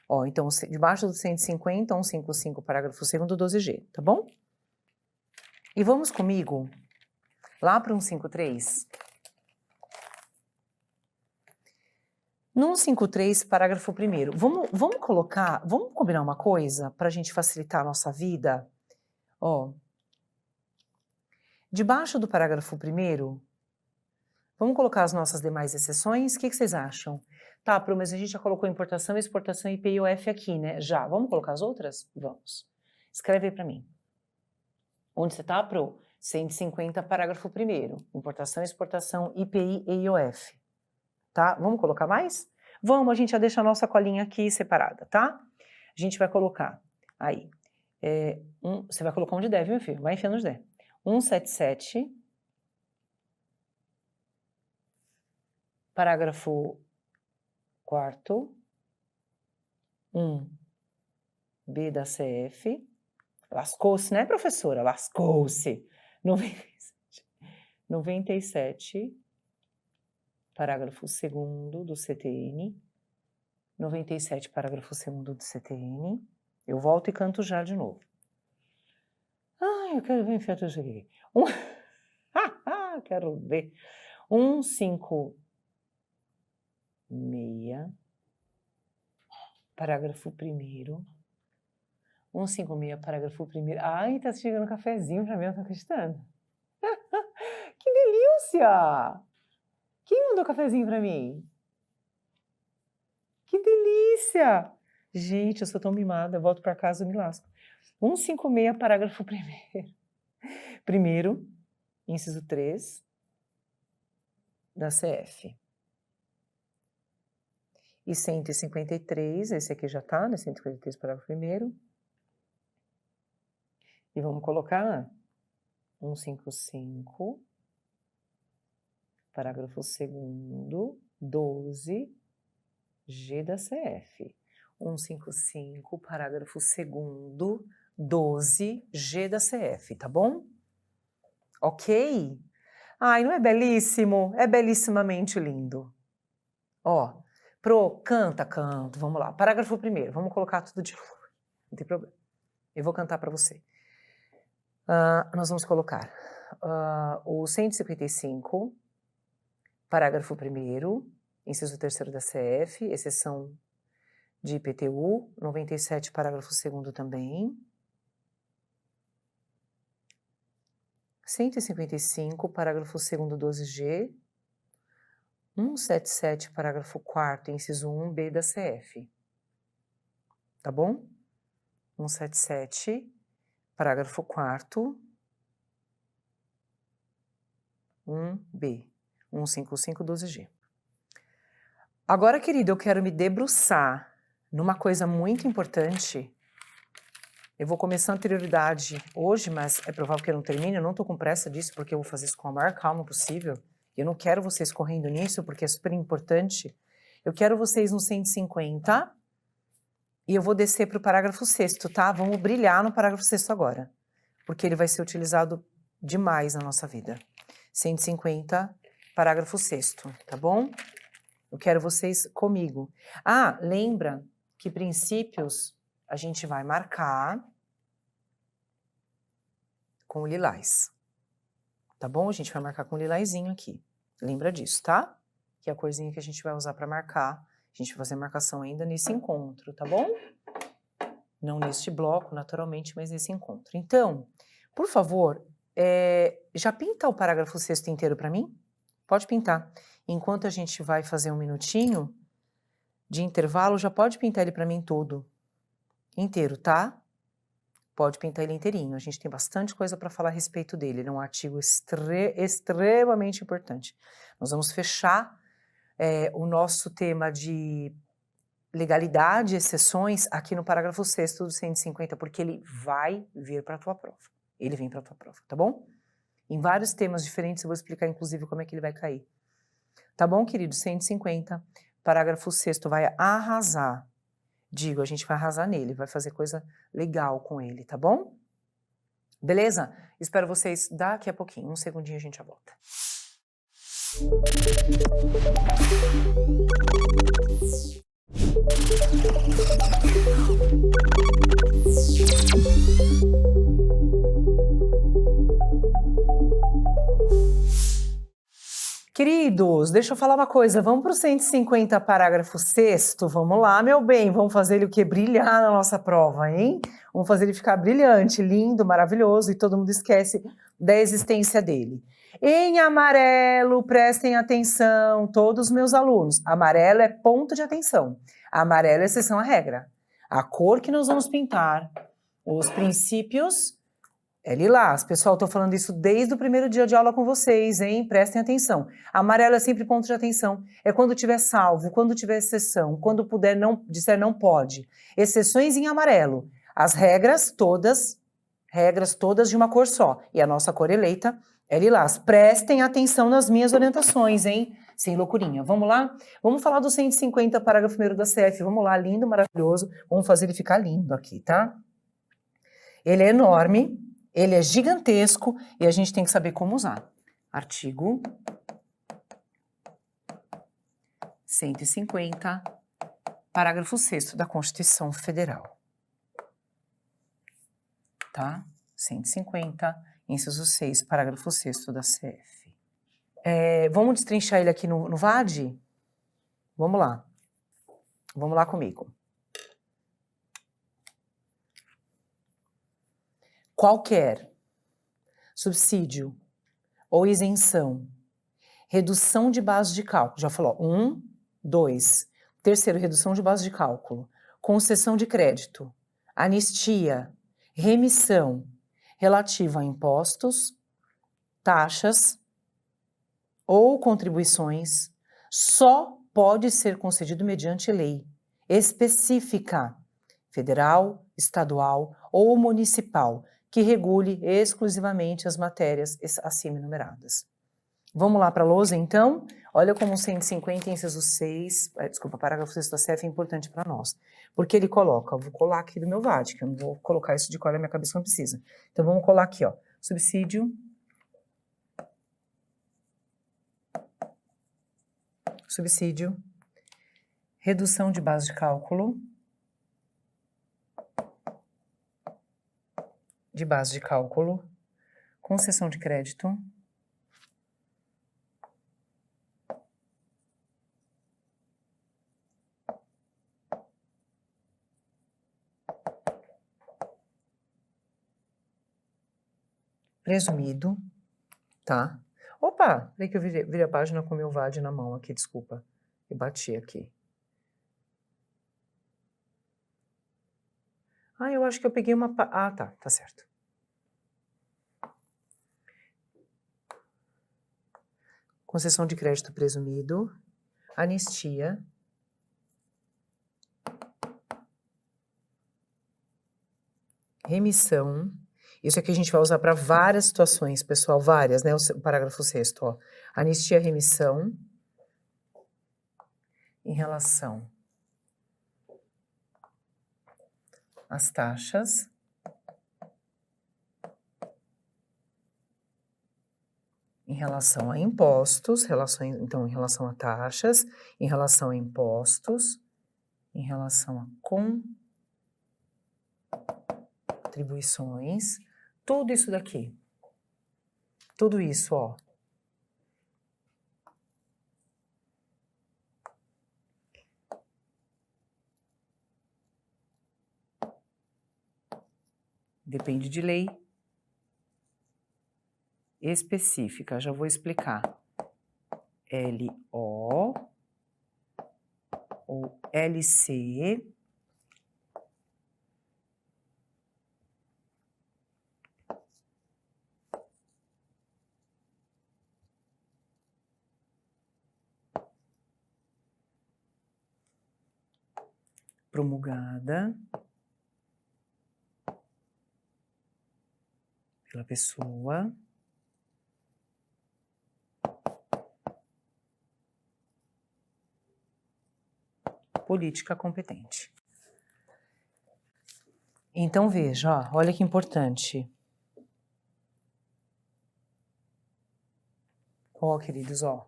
Ó, então, debaixo do 150, 155, parágrafo 2º, 12G, tá bom? E vamos comigo lá para o 153. No 153, parágrafo 1º, vamos combinar uma coisa para a gente facilitar a nossa vida? Ó, debaixo do parágrafo 1º, Vamos colocar as nossas demais exceções? O que vocês acham? Tá, Pro, mas a gente já colocou importação, exportação, IPI e OF aqui, né? Já. Vamos colocar as outras? Vamos. Escreve aí para mim. Onde você tá, Pro? 150, parágrafo 1º. Importação, exportação, IPI e IOF. Tá? Vamos colocar mais? Vamos, a gente já deixa a nossa colinha aqui separada, tá? A gente vai colocar aí. Você vai colocar onde der, viu, meu filho? Vai enfiando onde der. 177, parágrafo 4º, 1B da CF. Lascou-se, né, professora? Lascou-se. 97, parágrafo 2º do CTN. 97, parágrafo 2º do CTN. Eu volto e canto já de novo. Ai, eu quero ver enfiar tudo isso aqui. Quero ver. 156, parágrafo 1º. 156, parágrafo 1º. Ai, tá chegando um cafezinho pra mim, eu não tô acreditando. Que delícia! Quem mandou cafezinho pra mim? Que delícia! Gente, eu sou tão mimada, eu volto pra casa e me lasco. 156, parágrafo 1º. Primeiro, inciso 3 da CF. E 153, esse aqui já tá, né? 153, parágrafo 1º. E vamos colocar 155, parágrafo 2º, 12, G da CF. 155, parágrafo 2º, 12, G da CF, tá bom? Ok? Ai, não é belíssimo? É belíssimamente lindo. Ó, Pro, canta, vamos lá. Parágrafo 1º, vamos colocar tudo de novo, não tem problema. Eu vou cantar para você. Nós vamos colocar o 155, parágrafo 1º, inciso 3º da CF, exceção de IPTU, 97, parágrafo 2º também. 155, parágrafo 2º, 12G. 177, parágrafo 4º, inciso 1B da CF. Tá bom? 177, parágrafo 4º, 1B. 155, 12G. Agora, querido, eu quero me debruçar numa coisa muito importante. Eu vou começar a anterioridade hoje, mas é provável que eu não termine. Eu não tô com pressa disso, porque eu vou fazer isso com a maior calma possível. Eu não quero vocês correndo nisso, porque é super importante. Eu quero vocês no 150 e eu vou descer para o parágrafo 6º, tá? Vamos brilhar no parágrafo 6º agora, porque ele vai ser utilizado demais na nossa vida. 150, parágrafo 6º, tá bom? Eu quero vocês comigo. Lembra que princípios a gente vai marcar com o lilás. Tá bom? A gente vai marcar com o lilazinho aqui. Lembra disso, tá? Que é a corzinha que a gente vai usar para marcar. A gente vai fazer a marcação ainda nesse encontro, tá bom? Não neste bloco, naturalmente, mas nesse encontro. Então, por favor, já pinta o parágrafo 6º inteiro para mim? Pode pintar. Enquanto a gente vai fazer um minutinho de intervalo, já pode pintar ele para mim todo. Inteiro, tá? Pode pintar ele inteirinho. A gente tem bastante coisa para falar a respeito dele. Ele é um artigo extremamente importante. Nós vamos fechar o nosso tema de legalidade e exceções aqui no parágrafo 6º do 150, porque ele vai vir para a tua prova. Ele vem para a tua prova, tá bom? Em vários temas diferentes, eu vou explicar, inclusive, como é que ele vai cair. Tá bom, querido? 150, parágrafo 6º vai arrasar. Digo, a gente vai arrasar nele, vai fazer coisa legal com ele, tá bom? Beleza? Espero vocês daqui a pouquinho. Um segundinho a gente já volta. queridos, deixa eu falar uma coisa, vamos para o 150, parágrafo 6º, vamos lá, meu bem, vamos fazer ele o quê? Brilhar na nossa prova, hein? Vamos fazer ele ficar brilhante, lindo, maravilhoso, e todo mundo esquece da existência dele. Em amarelo, prestem atenção, todos os meus alunos, amarelo é ponto de atenção, amarelo é exceção à regra. A cor que nós vamos pintar, os princípios... É lilás. Pessoal, estou falando isso desde o primeiro dia de aula com vocês, hein? Prestem atenção. Amarelo é sempre ponto de atenção. É quando tiver salvo, quando tiver exceção, quando puder disser não pode. Exceções em amarelo. As regras todas de uma cor só. E a nossa cor eleita é lilás. Prestem atenção nas minhas orientações, hein? Sem loucurinha. Vamos lá? Vamos falar do 150, parágrafo 1º da CF. Vamos lá, lindo, maravilhoso. Vamos fazer ele ficar lindo aqui, tá? Ele é enorme. Ele é gigantesco e a gente tem que saber como usar. Artigo 150, parágrafo 6º da Constituição Federal. Tá? 150, inciso 6, parágrafo 6º da CF. Vamos destrinchar ele aqui no VAD? Vamos lá. Vamos lá comigo. Qualquer subsídio ou isenção, redução de base de cálculo, já falou, 1, 2. Terceiro, redução de base de cálculo, concessão de crédito, anistia, remissão relativa a impostos, taxas ou contribuições, só pode ser concedido mediante lei específica, federal, estadual ou municipal, que regule exclusivamente as matérias acima enumeradas. Vamos lá para a lousa, então? Olha como o 150, inciso 6, parágrafo 6º da CF é importante para nós. Porque ele coloca, vou colar aqui do meu VAD, que eu não vou colocar isso de cor na minha cabeça, não precisa. Então vamos colar aqui, ó, subsídio, redução de base de cálculo, concessão de crédito, presumido, tá? Opa, peraí que eu virei a página com o meu VAD na mão aqui, desculpa, eu bati aqui. Ah, eu acho que eu peguei uma... Ah, tá certo. Concessão de crédito presumido, anistia, remissão. Isso aqui a gente vai usar para várias situações, pessoal, várias, né? O parágrafo 6º, ó. Anistia, remissão em relação às taxas, em relação a impostos, então em relação a taxas, em relação a impostos, em relação a contribuições, tudo isso daqui. Tudo isso, ó. Depende de lei específica, já vou explicar. LO ou LC promulgada pela pessoa política competente. Então veja, ó, olha que importante. Ó, queridos, ó.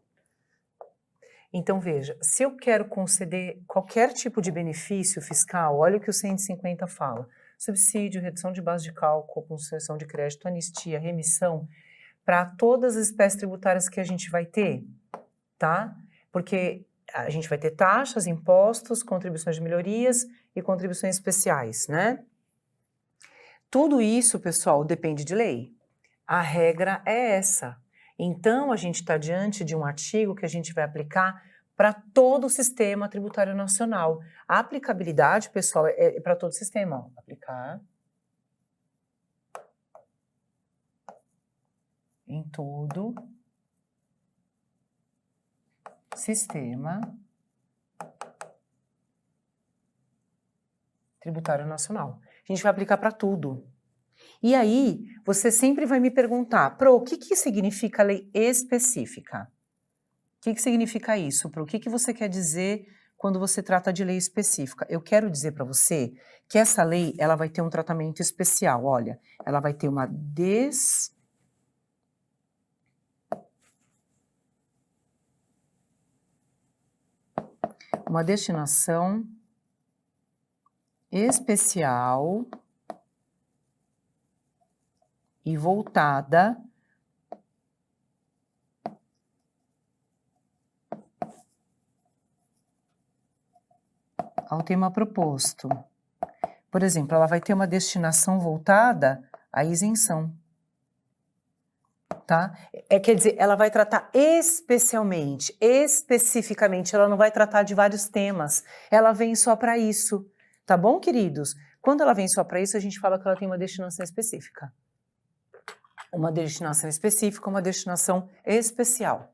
Então veja, se eu quero conceder qualquer tipo de benefício fiscal, olha o que o 150 fala. Subsídio, redução de base de cálculo, concessão de crédito, anistia, remissão, para todas as espécies tributárias que a gente vai ter, tá? Porque a gente vai ter taxas, impostos, contribuições de melhorias e contribuições especiais, né? Tudo isso, pessoal, depende de lei. A regra é essa. Então, a gente está diante de um artigo que a gente vai aplicar para todo o sistema tributário nacional. A aplicabilidade, pessoal, é para todo o sistema. Ó. Aplicar em todo sistema tributário nacional. A gente vai aplicar para tudo. E aí, você sempre vai me perguntar, Pro, o que significa lei específica? O que significa isso, Pro? O que você quer dizer quando você trata de lei específica? Eu quero dizer para você que essa lei, ela vai ter um tratamento especial. Olha, ela vai ter uma destinação especial e voltada ao tema proposto. Por exemplo, ela vai ter uma destinação voltada à isenção. Tá? Quer dizer, ela vai tratar especialmente, especificamente, ela não vai tratar de vários temas. Ela vem só para isso. Tá bom, queridos? Quando ela vem só para isso, a gente fala que ela tem uma destinação específica. Uma destinação específica, uma destinação especial.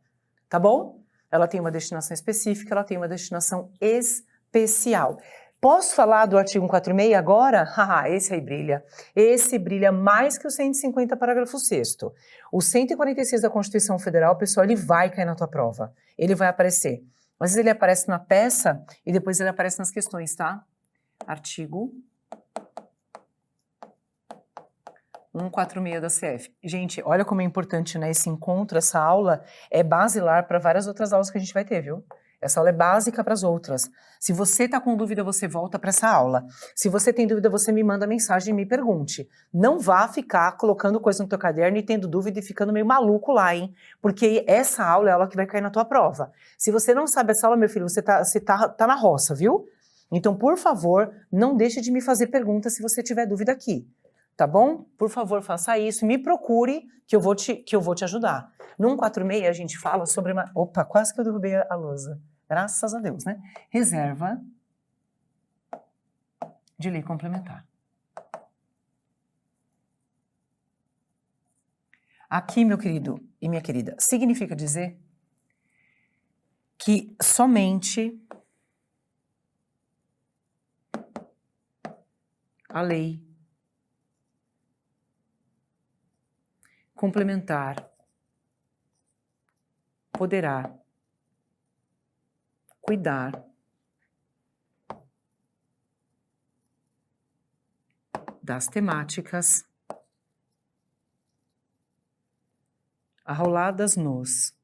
Tá bom? Ela tem uma destinação específica, ela tem uma destinação especial. Posso falar do artigo 146 agora? Haha, esse aí brilha. Esse brilha mais que o 150, parágrafo 6º. O 146 da Constituição Federal, pessoal, ele vai cair na tua prova. Ele vai aparecer. Às vezes ele aparece na peça e depois ele aparece nas questões, tá? Artigo 146 da CF. Gente, olha como é importante, né? Esse encontro, essa aula é basilar para várias outras aulas que a gente vai ter, viu? Essa aula é básica para as outras. Se você está com dúvida, você volta para essa aula. Se você tem dúvida, você me manda mensagem e me pergunte. Não vá ficar colocando coisa no teu caderno e tendo dúvida e ficando meio maluco lá, hein? Porque essa aula é a aula que vai cair na tua prova. Se você não sabe essa aula, meu filho, você tá na roça, viu? Então, por favor, não deixe de me fazer perguntas se você tiver dúvida aqui. Tá bom? Por favor, faça isso. Me procure que eu vou te ajudar. No 146 a gente fala sobre uma... Opa, quase que eu derrubei a lousa. Graças a Deus, né? Reserva de lei complementar. Aqui, meu querido e minha querida, significa dizer que somente a lei complementar poderá cuidar das temáticas arroladas nos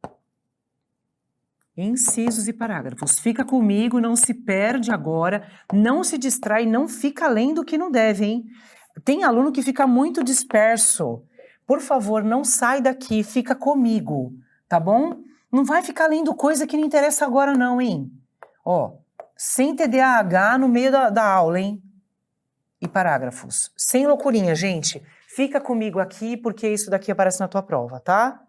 incisos e parágrafos. Fica comigo, não se perde agora, não se distrai, não fica lendo o que não deve, hein? Tem aluno que fica muito disperso. Por favor, não sai daqui, fica comigo, tá bom? Não vai ficar lendo coisa que não interessa agora não, hein? Ó, sem TDAH no meio da aula, hein? E parágrafos. Sem loucurinha, gente. Fica comigo aqui, porque isso daqui aparece na tua prova, tá?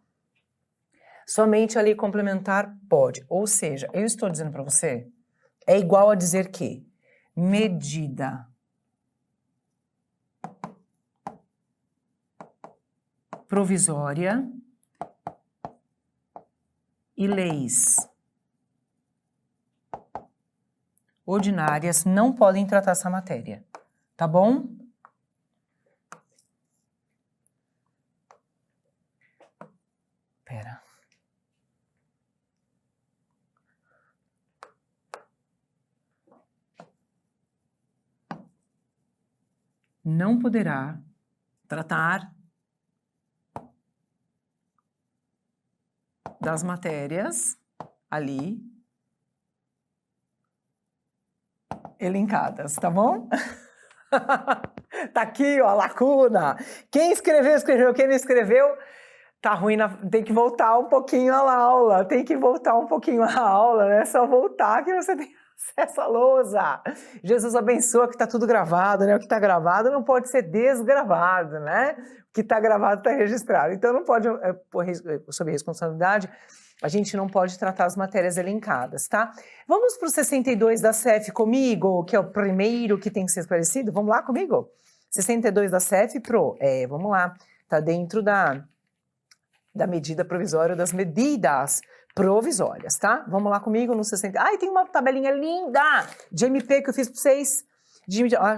Somente a lei complementar pode. Ou seja, eu estou dizendo para você, é igual a dizer que medida provisória e leis ordinárias não podem tratar essa matéria, tá bom? Pera. Não poderá tratar das matérias ali elencadas, tá bom? Tá aqui, ó, a lacuna. Quem escreveu, escreveu. Quem não escreveu, Tá ruim, tem que voltar um pouquinho à aula, tem que voltar um pouquinho à aula, né? Só voltar que você tem acesso à lousa. Jesus abençoa que tá tudo gravado, né? O que tá gravado não pode ser desgravado, né? O que tá gravado tá registrado. Então não pode, sob responsabilidade, a gente não pode tratar as matérias elencadas, tá? Vamos pro 62 da CEF comigo, que é o primeiro que tem que ser esclarecido? Vamos lá comigo? 62 da CEF Pro, vamos lá, tá dentro da medida provisória, das medidas provisórias, tá? Vamos lá comigo no 60. Ai, tem uma tabelinha linda de MP que eu fiz para vocês.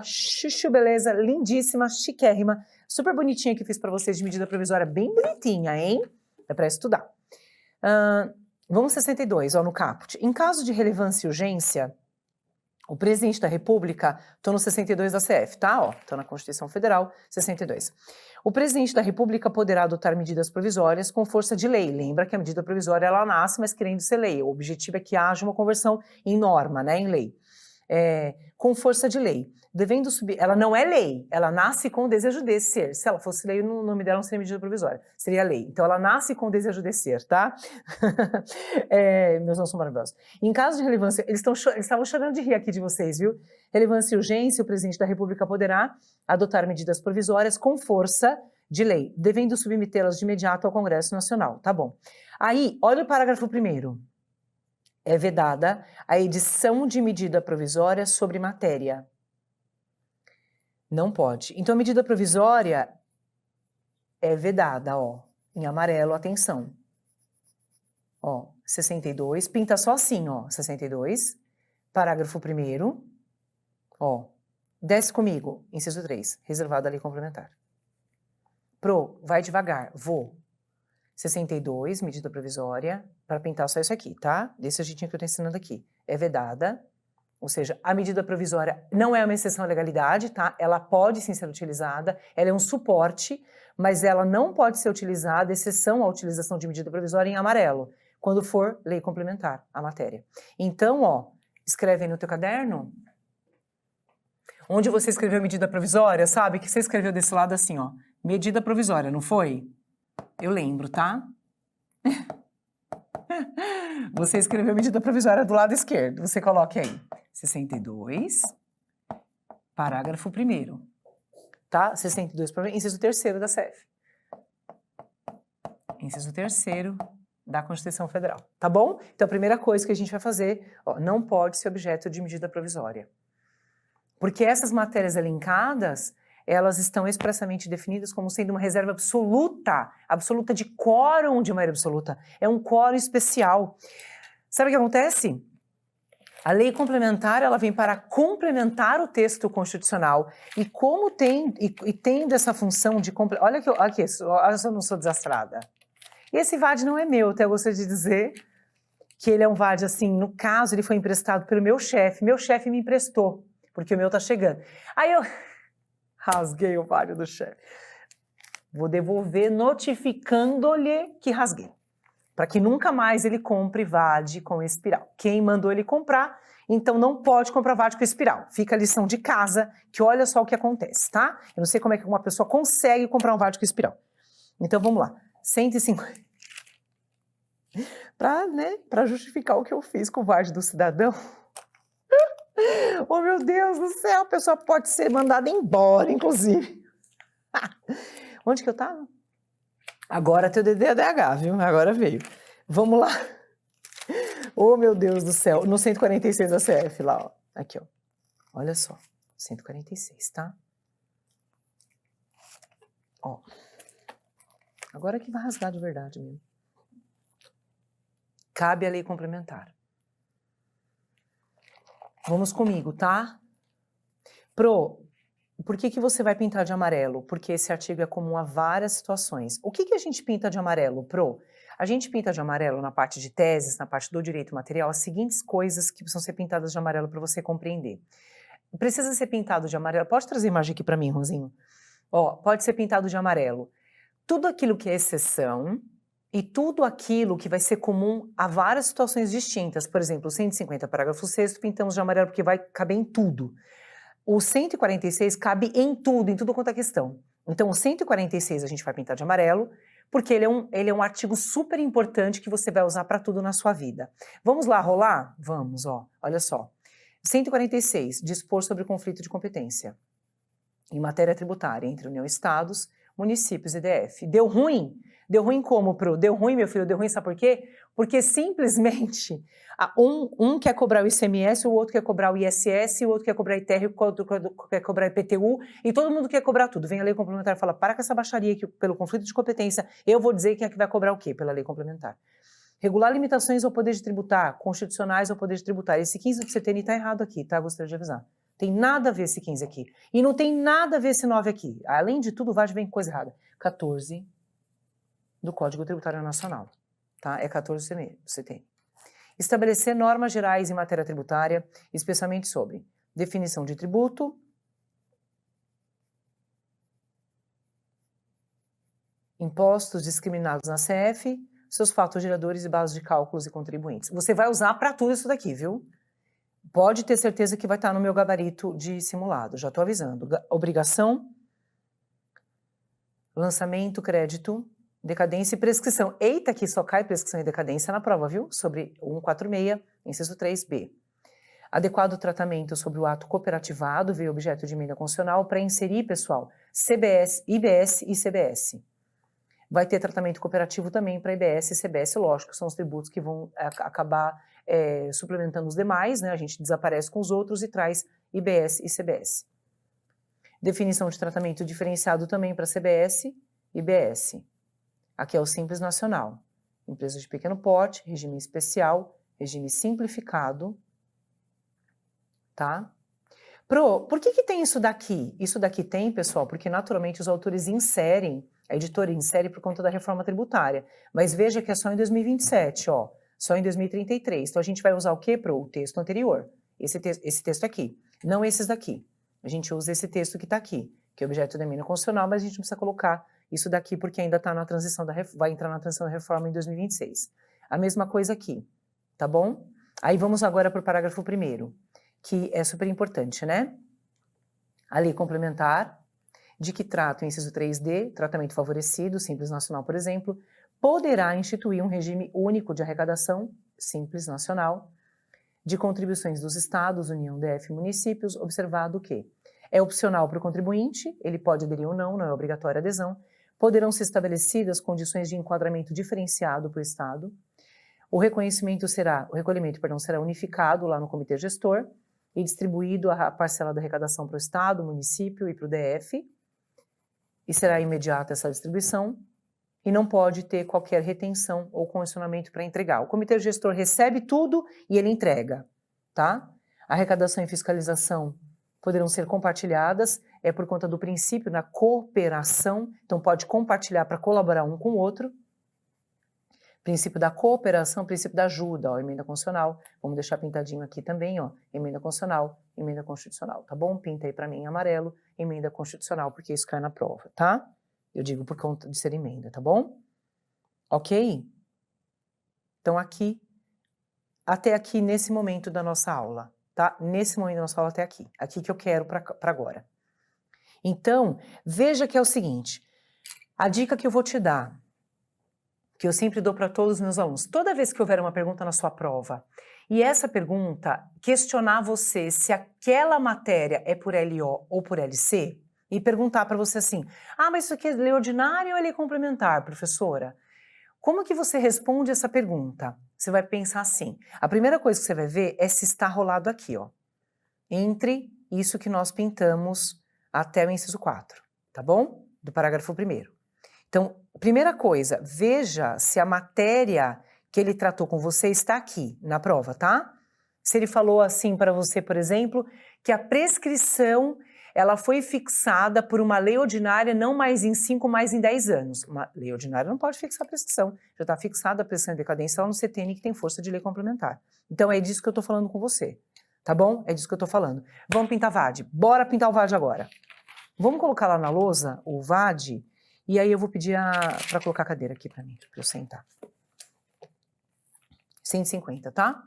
Chuchu, beleza, lindíssima, chiquérrima, super bonitinha que eu fiz para vocês de medida provisória, bem bonitinha, hein? É para estudar. Vamos 62, no caput. Em caso de relevância e urgência, o presidente da República, estou no 62 da CF, tá? Estou na Constituição Federal, 62. O presidente da República poderá adotar medidas provisórias com força de lei. Lembra que a medida provisória, ela nasce, mas querendo ser lei. O objetivo é que haja uma conversão em norma, né, em lei. Com força de lei. Devendo subir, ela não é lei, ela nasce com o desejo de ser. Se ela fosse lei, o nome dela não seria medida provisória, seria lei. Então ela nasce com o desejo de ser, tá? Meus nomes são maravilhosos. Em caso de relevância, eles estavam chorando de rir aqui de vocês, viu? Relevância e urgência, o presidente da República poderá adotar medidas provisórias com força de lei, devendo submetê-las de imediato ao Congresso Nacional, tá bom? Aí, olha o parágrafo 1º. É vedada a edição de medida provisória sobre matéria. Não pode. Então, a medida provisória é vedada, em amarelo, atenção. 62, pinta só assim, 62, parágrafo 1º, desce comigo, inciso 3, reservado à lei complementar. Vai devagar, vou. 62, medida provisória, para pintar só isso aqui, tá? Desse jeitinho que eu tô ensinando aqui. É vedada. Ou seja, a medida provisória não é uma exceção à legalidade, tá? Ela pode sim ser utilizada, ela é um suporte, mas ela não pode ser utilizada, exceção à utilização de medida provisória em amarelo, quando for lei complementar a matéria. Então, escreve aí no teu caderno, onde você escreveu medida provisória, sabe? Que você escreveu desse lado assim, medida provisória, não foi? Eu lembro, tá? Você escreveu medida provisória do lado esquerdo, você coloque aí. 62, parágrafo 1º, tá? 62, inciso 3º da CEF. Inciso 3º da Constituição Federal, tá bom? Então, a primeira coisa que a gente vai fazer, não pode ser objeto de medida provisória. Porque essas matérias elencadas, elas estão expressamente definidas como sendo uma reserva absoluta de quórum de maioria absoluta. É um quórum especial. Sabe o que acontece? A lei complementar, ela vem para complementar o texto constitucional e como tendo essa função de... Olha aqui, eu não sou desastrada. Esse VAD não é meu, até eu gostaria de dizer que ele é um VAD, assim, no caso, ele foi emprestado pelo meu chefe me emprestou, porque o meu tá chegando. Aí eu rasguei o VAD do chefe. Vou devolver notificando-lhe que rasguei, para que nunca mais ele compre VAD com espiral. Quem mandou ele comprar, então não pode comprar VAD com espiral. Fica a lição de casa, que olha só o que acontece, tá? Eu não sei como é que uma pessoa consegue comprar um VAD com espiral. Então vamos lá, 150. Para justificar o que eu fiz com o VAD do cidadão. Oh, meu Deus do céu, a pessoa pode ser mandada embora, inclusive. Onde que eu tava? Agora teu DDH, viu? Agora veio. Vamos lá. Oh, meu Deus do céu. No 146 da CF, lá, Aqui, Olha só. 146, tá? Agora que vai rasgar de verdade mesmo. Cabe a lei complementar. Vamos comigo, tá? Por que você vai pintar de amarelo? Porque esse artigo é comum a várias situações. O que a gente pinta de amarelo, A gente pinta de amarelo na parte de teses, na parte do direito material, as seguintes coisas que precisam ser pintadas de amarelo para você compreender. Precisa ser pintado de amarelo. Pode trazer a imagem aqui para mim, Ronzinho? Pode ser pintado de amarelo. Tudo aquilo que é exceção e tudo aquilo que vai ser comum a várias situações distintas. Por exemplo, o 150, parágrafo 6º, pintamos de amarelo porque vai caber em tudo. O 146 cabe em tudo quanto é questão. Então, o 146 a gente vai pintar de amarelo, Porque ele é um artigo super importante que você vai usar para tudo na sua vida. Vamos lá rolar? Vamos, ó. Olha só. 146, dispor sobre o conflito de competência em matéria tributária entre União e Estados, municípios e DF. Deu ruim? Deu ruim como, Pro? Deu ruim, meu filho? Deu ruim, sabe por quê? Porque simplesmente um quer cobrar o ICMS, o outro quer cobrar o ISS, o outro quer cobrar ITR, o outro quer cobrar IPTU, e todo mundo quer cobrar tudo. Vem a lei complementar e fala, para com essa baixaria aqui pelo conflito de competência, eu vou dizer quem é que vai cobrar o quê pela lei complementar. Regular limitações ao poder de tributar, constitucionais ao poder de tributar. Esse 15 do CTN está errado aqui, tá? Gostaria de avisar. Tem nada a ver esse 15 aqui. E não tem nada a ver esse 9 aqui. Além de tudo, o VAD vem com coisa errada. 14 do Código Tributário Nacional. Tá? É 14 do CTN. Estabelecer normas gerais em matéria tributária, especialmente sobre definição de tributo, impostos discriminados na CF, seus fatos geradores e bases de cálculos e contribuintes. Você vai usar para tudo isso daqui, viu? Pode ter certeza que vai estar no meu gabarito de simulado, já estou avisando. Obrigação, lançamento, crédito, decadência e prescrição. Eita, que só cai prescrição e decadência na prova, viu? Sobre 146, inciso 3b. Adequado tratamento sobre o ato cooperativado, veio objeto de emenda constitucional, para inserir, pessoal, CBS, IBS e CBS. Vai ter tratamento cooperativo também para IBS e CBS, lógico, são os tributos que vão acabar suplementando os demais, né? A gente desaparece com os outros e traz IBS e CBS. Definição de tratamento diferenciado também para CBS e IBS. Aqui é o Simples Nacional. Empresa de pequeno porte, regime especial, regime simplificado, tá? Pro, por que tem isso daqui? Isso daqui tem, pessoal, porque naturalmente os autores inserem, a editora insere por conta da reforma tributária. Mas veja que é só em 2027, ó. Só em 2033. Então a gente vai usar o quê, Pro? O texto anterior. Esse texto aqui. Não esses daqui. A gente usa esse texto que está aqui, que é objeto da emenda constitucional, mas a gente não precisa colocar isso daqui porque ainda está na transição vai entrar na transição da reforma em 2026. A mesma coisa aqui, tá bom? Aí vamos agora para o parágrafo 1º, que é super importante, né? A lei complementar, de que trata o inciso 3D, tratamento favorecido, Simples Nacional, por exemplo, poderá instituir um regime único de arrecadação, Simples Nacional, de contribuições dos estados, União, DF e municípios, observado que é opcional para o contribuinte, ele pode aderir ou não é obrigatória a adesão, poderão ser estabelecidas condições de enquadramento diferenciado para o estado, o recolhimento será unificado lá no comitê gestor e distribuído a parcela da arrecadação para o estado, município e para o DF, e será imediata essa distribuição, e não pode ter qualquer retenção ou condicionamento para entregar. O comitê gestor recebe tudo e ele entrega, tá? Arrecadação e fiscalização poderão ser compartilhadas, é por conta do princípio da cooperação, então pode compartilhar para colaborar um com o outro. Princípio da cooperação, princípio da ajuda, ó, emenda constitucional, vamos deixar pintadinho aqui também, ó, emenda constitucional, emenda constitucional, tá bom? Pinta aí para mim em amarelo, emenda constitucional, porque isso cai na prova, tá? Eu digo por conta de ser emenda, tá bom? Ok? Então aqui, até aqui nesse momento da nossa aula, tá? Nesse momento da nossa aula até aqui que eu quero para agora. Então, veja que é o seguinte, a dica que eu vou te dar, que eu sempre dou para todos os meus alunos, toda vez que houver uma pergunta na sua prova, e essa pergunta questionar você se aquela matéria é por LO ou por LC, e perguntar para você assim, mas isso aqui é lei ordinária ou é lei complementar, professora? Como que você responde essa pergunta? Você vai pensar assim, a primeira coisa que você vai ver é se está rolado aqui, ó, entre isso que nós pintamos até o inciso 4, tá bom? Do parágrafo 1º. Então, primeira coisa, veja se a matéria que ele tratou com você está aqui na prova, tá? Se ele falou assim para você, por exemplo, que a prescrição ela foi fixada por uma lei ordinária não mais em 5, mais em 10 anos. Uma lei ordinária não pode fixar a prescrição. Já está fixada a prescrição de decadência lá no CTN, que tem força de lei complementar. Então é disso que eu estou falando com você, tá bom? É disso que eu estou falando. Vamos pintar VAD. Bora pintar o VAD agora. Vamos colocar lá na lousa o VAD, e aí eu vou pedir para colocar a cadeira aqui para mim, para eu sentar. 150, tá?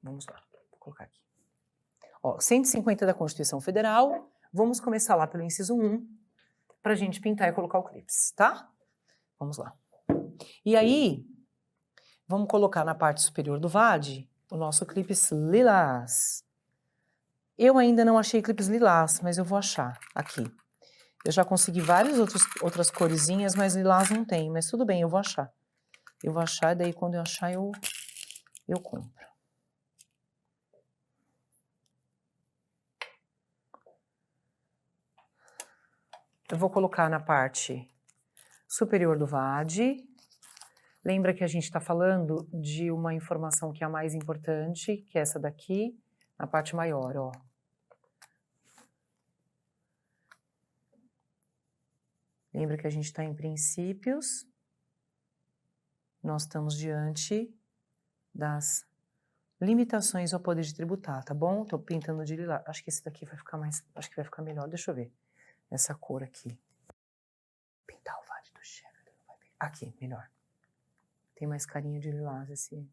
Vamos lá, vou colocar aqui. Ó, 150 da Constituição Federal, vamos começar lá pelo inciso 1, pra gente pintar e colocar o clips, tá? Vamos lá. E aí, vamos colocar na parte superior do VAD o nosso clips lilás. Eu ainda não achei clips lilás, mas eu vou achar aqui. Eu já consegui várias outras coresinhas, mas lilás não tem. Mas tudo bem, eu vou achar. Eu vou achar, e daí quando eu achar, eu compro. Eu vou colocar na parte superior do VAD. Lembra que a gente está falando de uma informação que é a mais importante, que é essa daqui, na parte maior, ó. Lembra que a gente está em princípios. Nós estamos diante das limitações ao poder de tributar, tá bom? Estou pintando de lilás. Acho que esse daqui vai ficar mais... Acho que vai ficar melhor. Deixa eu ver. Essa cor aqui. Pintar o VAD do chefe. Aqui, melhor. Tem mais carinha de lilás esse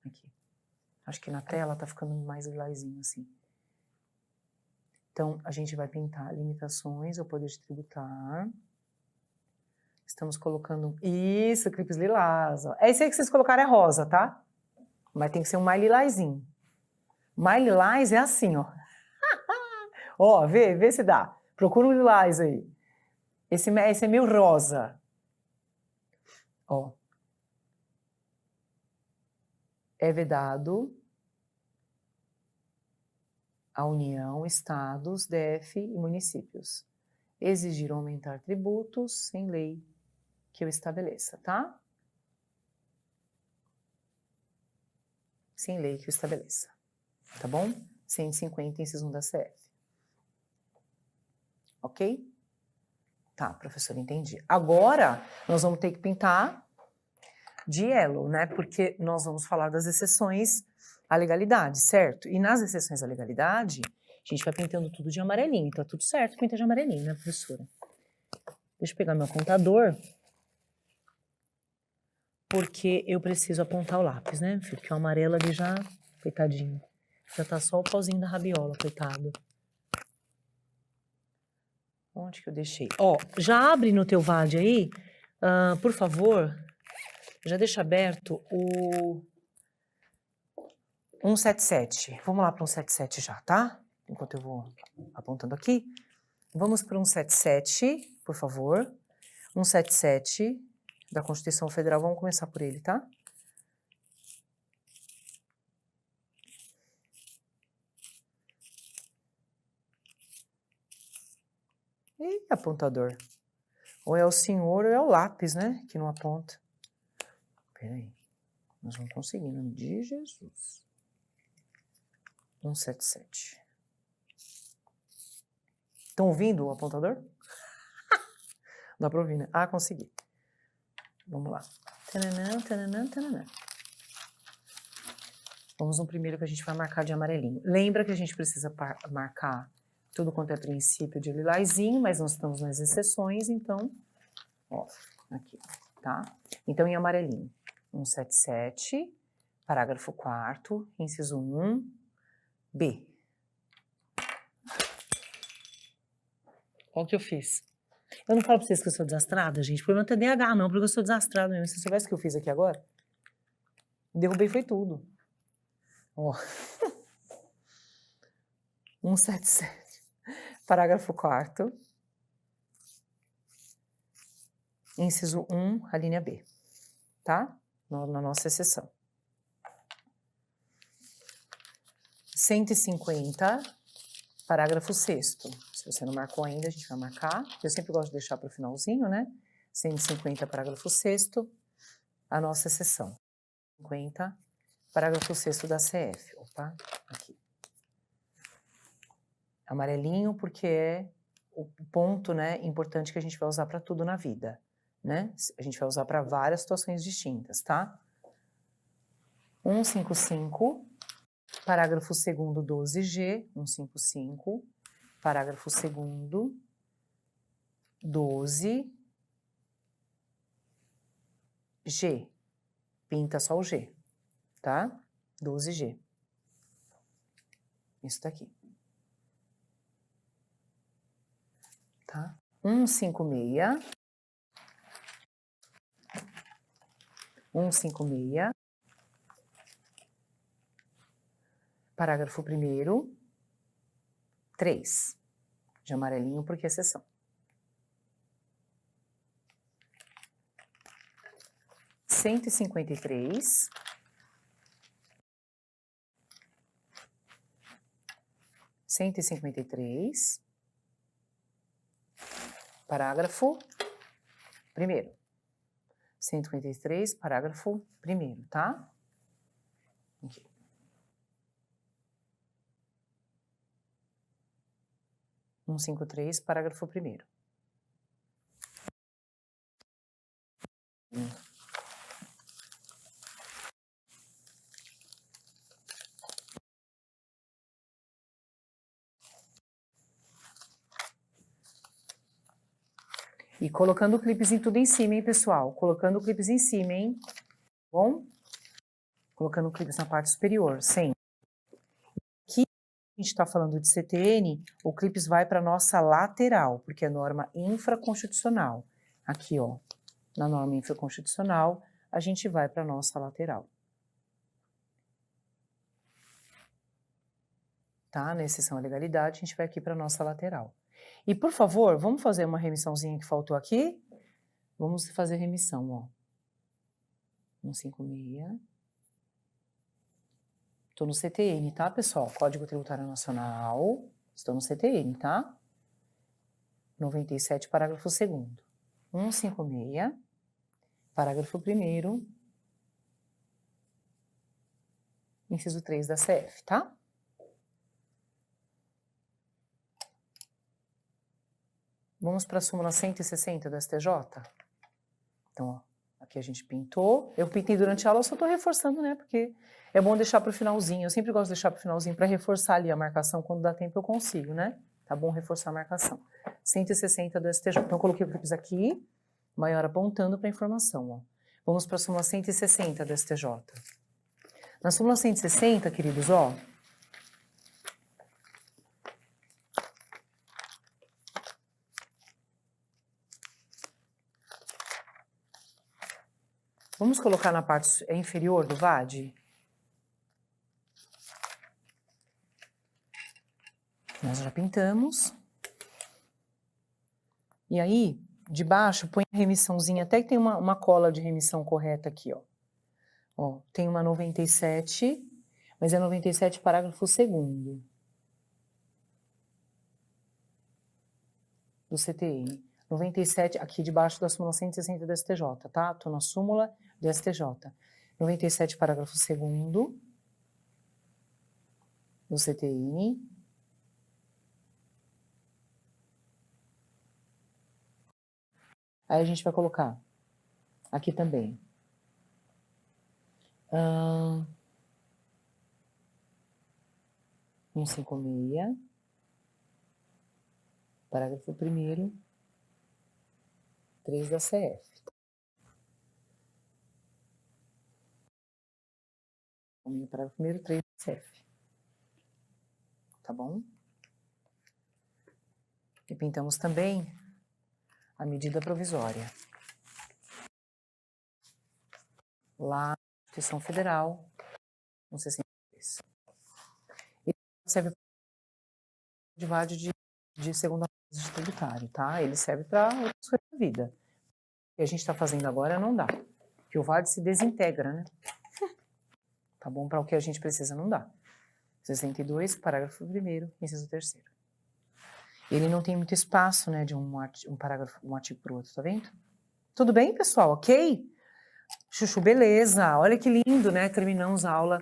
aqui. Acho que na tela tá ficando mais lilazinho assim. Então, a gente vai pintar limitações ao poder de tributar. Estamos colocando... Isso, clipes lilás. Ó. Esse aí que vocês colocaram é rosa, tá? Mas tem que ser um mais lilazinho. Mais lilás é assim, ó. Ó, vê se dá. Procura um lilás aí. Esse é meio rosa. Ó. É vedado a União, Estados, DF e municípios exigiram aumentar tributos sem lei que eu estabeleça, tá? Sem lei que eu estabeleça, tá bom? 150, inciso 1 da CF. Ok? Tá, professor, entendi. Agora, nós vamos ter que pintar de yellow, né? Porque nós vamos falar das exceções à legalidade, certo? E nas exceções à legalidade, a gente vai pintando tudo de amarelinho. Tá tudo certo, pinta de amarelinho, né, professora? Deixa eu pegar meu apontador, porque eu preciso apontar o lápis, né, filho? Porque o amarelo ali já, coitadinho, já tá só o pauzinho da rabiola, coitado. Onde que eu deixei? Ó, já abre no teu VAD aí, por favor, já deixa aberto o 177. Vamos lá para 177 já, tá? Enquanto eu vou apontando aqui. Vamos para 177, por favor. 177 da Constituição Federal. Vamos começar por ele, tá? Ih, apontador. Ou é o senhor ou é o lápis, né? Que não aponta. Peraí. Nós vamos conseguir, em nome de Jesus. 177. Estão ouvindo o apontador? Dá pra ouvir, né? Ah, consegui. Vamos lá. Tananã, tananã, tananã. Vamos no primeiro que a gente vai marcar de amarelinho. Lembra que a gente precisa marcar tudo quanto é princípio de lilazinho, mas nós estamos nas exceções, então, ó, aqui, tá? Então, em amarelinho. 177, parágrafo 4º, inciso 1, B. Olha o que eu fiz. Eu não falo pra vocês que eu sou desastrada, gente. O problema não é TDAH, não, porque eu sou desastrada mesmo. Se você soubesse o que eu fiz aqui agora, derrubei foi tudo. Ó. 177, parágrafo 4º, inciso 1, a linha B, tá? Na nossa exceção. 150, parágrafo 6º. Se você não marcou ainda, a gente vai marcar. Eu sempre gosto de deixar para o finalzinho, né? 150, parágrafo 6º, a nossa exceção. 50, parágrafo 6º da CF. Opa, aqui. Amarelinho porque é o ponto, né, importante que a gente vai usar para tudo na vida, né? A gente vai usar para várias situações distintas, tá? 155, parágrafo 2º, 12G, 155, parágrafo 2º, 12G. Pinta só o G, tá? 12G. Isso daqui. Tá? 156. 156. Parágrafo 1º, 3. De amarelinho porque é exceção. 153. 153. Parágrafo 1º. 153, parágrafo 1º, tá? Aqui. Um, 153, parágrafo 1º. E colocando clipes em tudo em cima, hein, pessoal? Colocando clipes em cima, hein? Bom? Colocando clipes na parte superior, sempre. Aqui a gente está falando de CTN, o clipes vai para nossa lateral, porque é norma infraconstitucional. Aqui, ó, na norma infraconstitucional, a gente vai para nossa lateral. Tá? Na exceção à legalidade, a gente vai aqui para nossa lateral. E, por favor, vamos fazer uma remissãozinha que faltou aqui? Vamos fazer remissão, ó. 156. Estou no CTN, tá, pessoal? Código Tributário Nacional. Estou no CTN, tá? 97, parágrafo 2º. 156, parágrafo 1º, inciso 3 da CF, tá? Vamos para a súmula 160 do STJ? Então, ó, aqui a gente pintou. Eu pintei durante a aula, eu só estou reforçando, né? Porque é bom deixar para o finalzinho. Eu sempre gosto de deixar para o finalzinho para reforçar ali a marcação. Quando dá tempo eu consigo, né? Tá bom reforçar a marcação. 160 do STJ. Então, eu coloquei o clipes aqui, maior apontando para a informação, ó. Vamos para a súmula 160 do STJ. Na súmula 160, queridos, ó, vamos colocar na parte inferior do VAD? Nós já pintamos. E aí, de baixo, põe a remissãozinha, até que tem uma cola de remissão correta aqui, ó. Ó, tem uma 97, mas é 97, parágrafo 2º. Do CTN. 97, aqui debaixo da súmula 160 do STJ, tá? Tô na súmula do STJ. 97, parágrafo 2º. Do CTN. Aí a gente vai colocar aqui também. 156, parágrafo 1º, 3 da CF. Parágrafo 1º, 3 da CF. Tá bom? E pintamos também a medida provisória. Lá na Constituição Federal, 163. E serve de VAD de segunda fase de tributário, tá? Ele serve para outras coisas da vida. O que a gente está fazendo agora não dá. Porque o VAD se desintegra, né? Tá bom? Para o que a gente precisa não dá. 62, parágrafo 1º, inciso 3º. Ele não tem muito espaço, né, de um parágrafo, um artigo para o outro, tá vendo? Tudo bem, pessoal? Ok? Chuchu, beleza. Olha que lindo, né? Terminamos a aula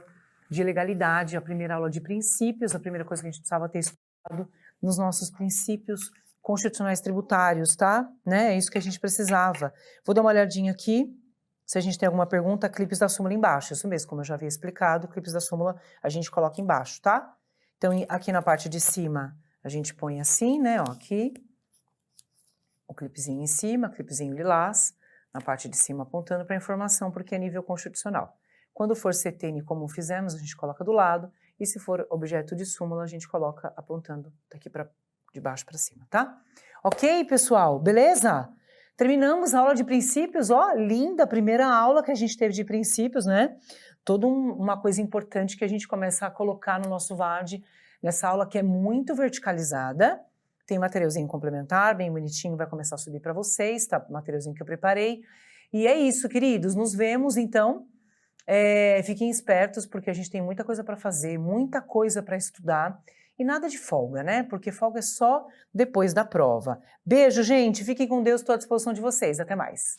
de legalidade, a primeira aula de princípios, a primeira coisa que a gente precisava ter estudado nos nossos princípios constitucionais tributários, tá? Né? É isso que a gente precisava. Vou dar uma olhadinha aqui. Se a gente tem alguma pergunta, clipes da súmula embaixo. Isso mesmo, como eu já havia explicado, clipes da súmula a gente coloca embaixo, tá? Então, aqui na parte de cima, a gente põe assim, né? Ó, aqui. O clipezinho em cima, clipezinho lilás. Na parte de cima apontando para a informação, porque é nível constitucional. Quando for CTN, como fizemos, a gente coloca do lado. E se for objeto de súmula, a gente coloca apontando daqui para de baixo para cima, tá? Ok, pessoal? Beleza? Terminamos a aula de princípios, ó, linda a primeira aula que a gente teve de princípios, né? Toda uma coisa importante que a gente começa a colocar no nosso VAD, nessa aula que é muito verticalizada. Tem materialzinho complementar, bem bonitinho, vai começar a subir para vocês, tá? Materialzinho que eu preparei. E é isso, queridos, nos vemos então. Fiquem espertos, porque a gente tem muita coisa para fazer, muita coisa para estudar. E nada de folga, né? Porque folga é só depois da prova. Beijo, gente. Fiquem com Deus. Estou à disposição de vocês. Até mais.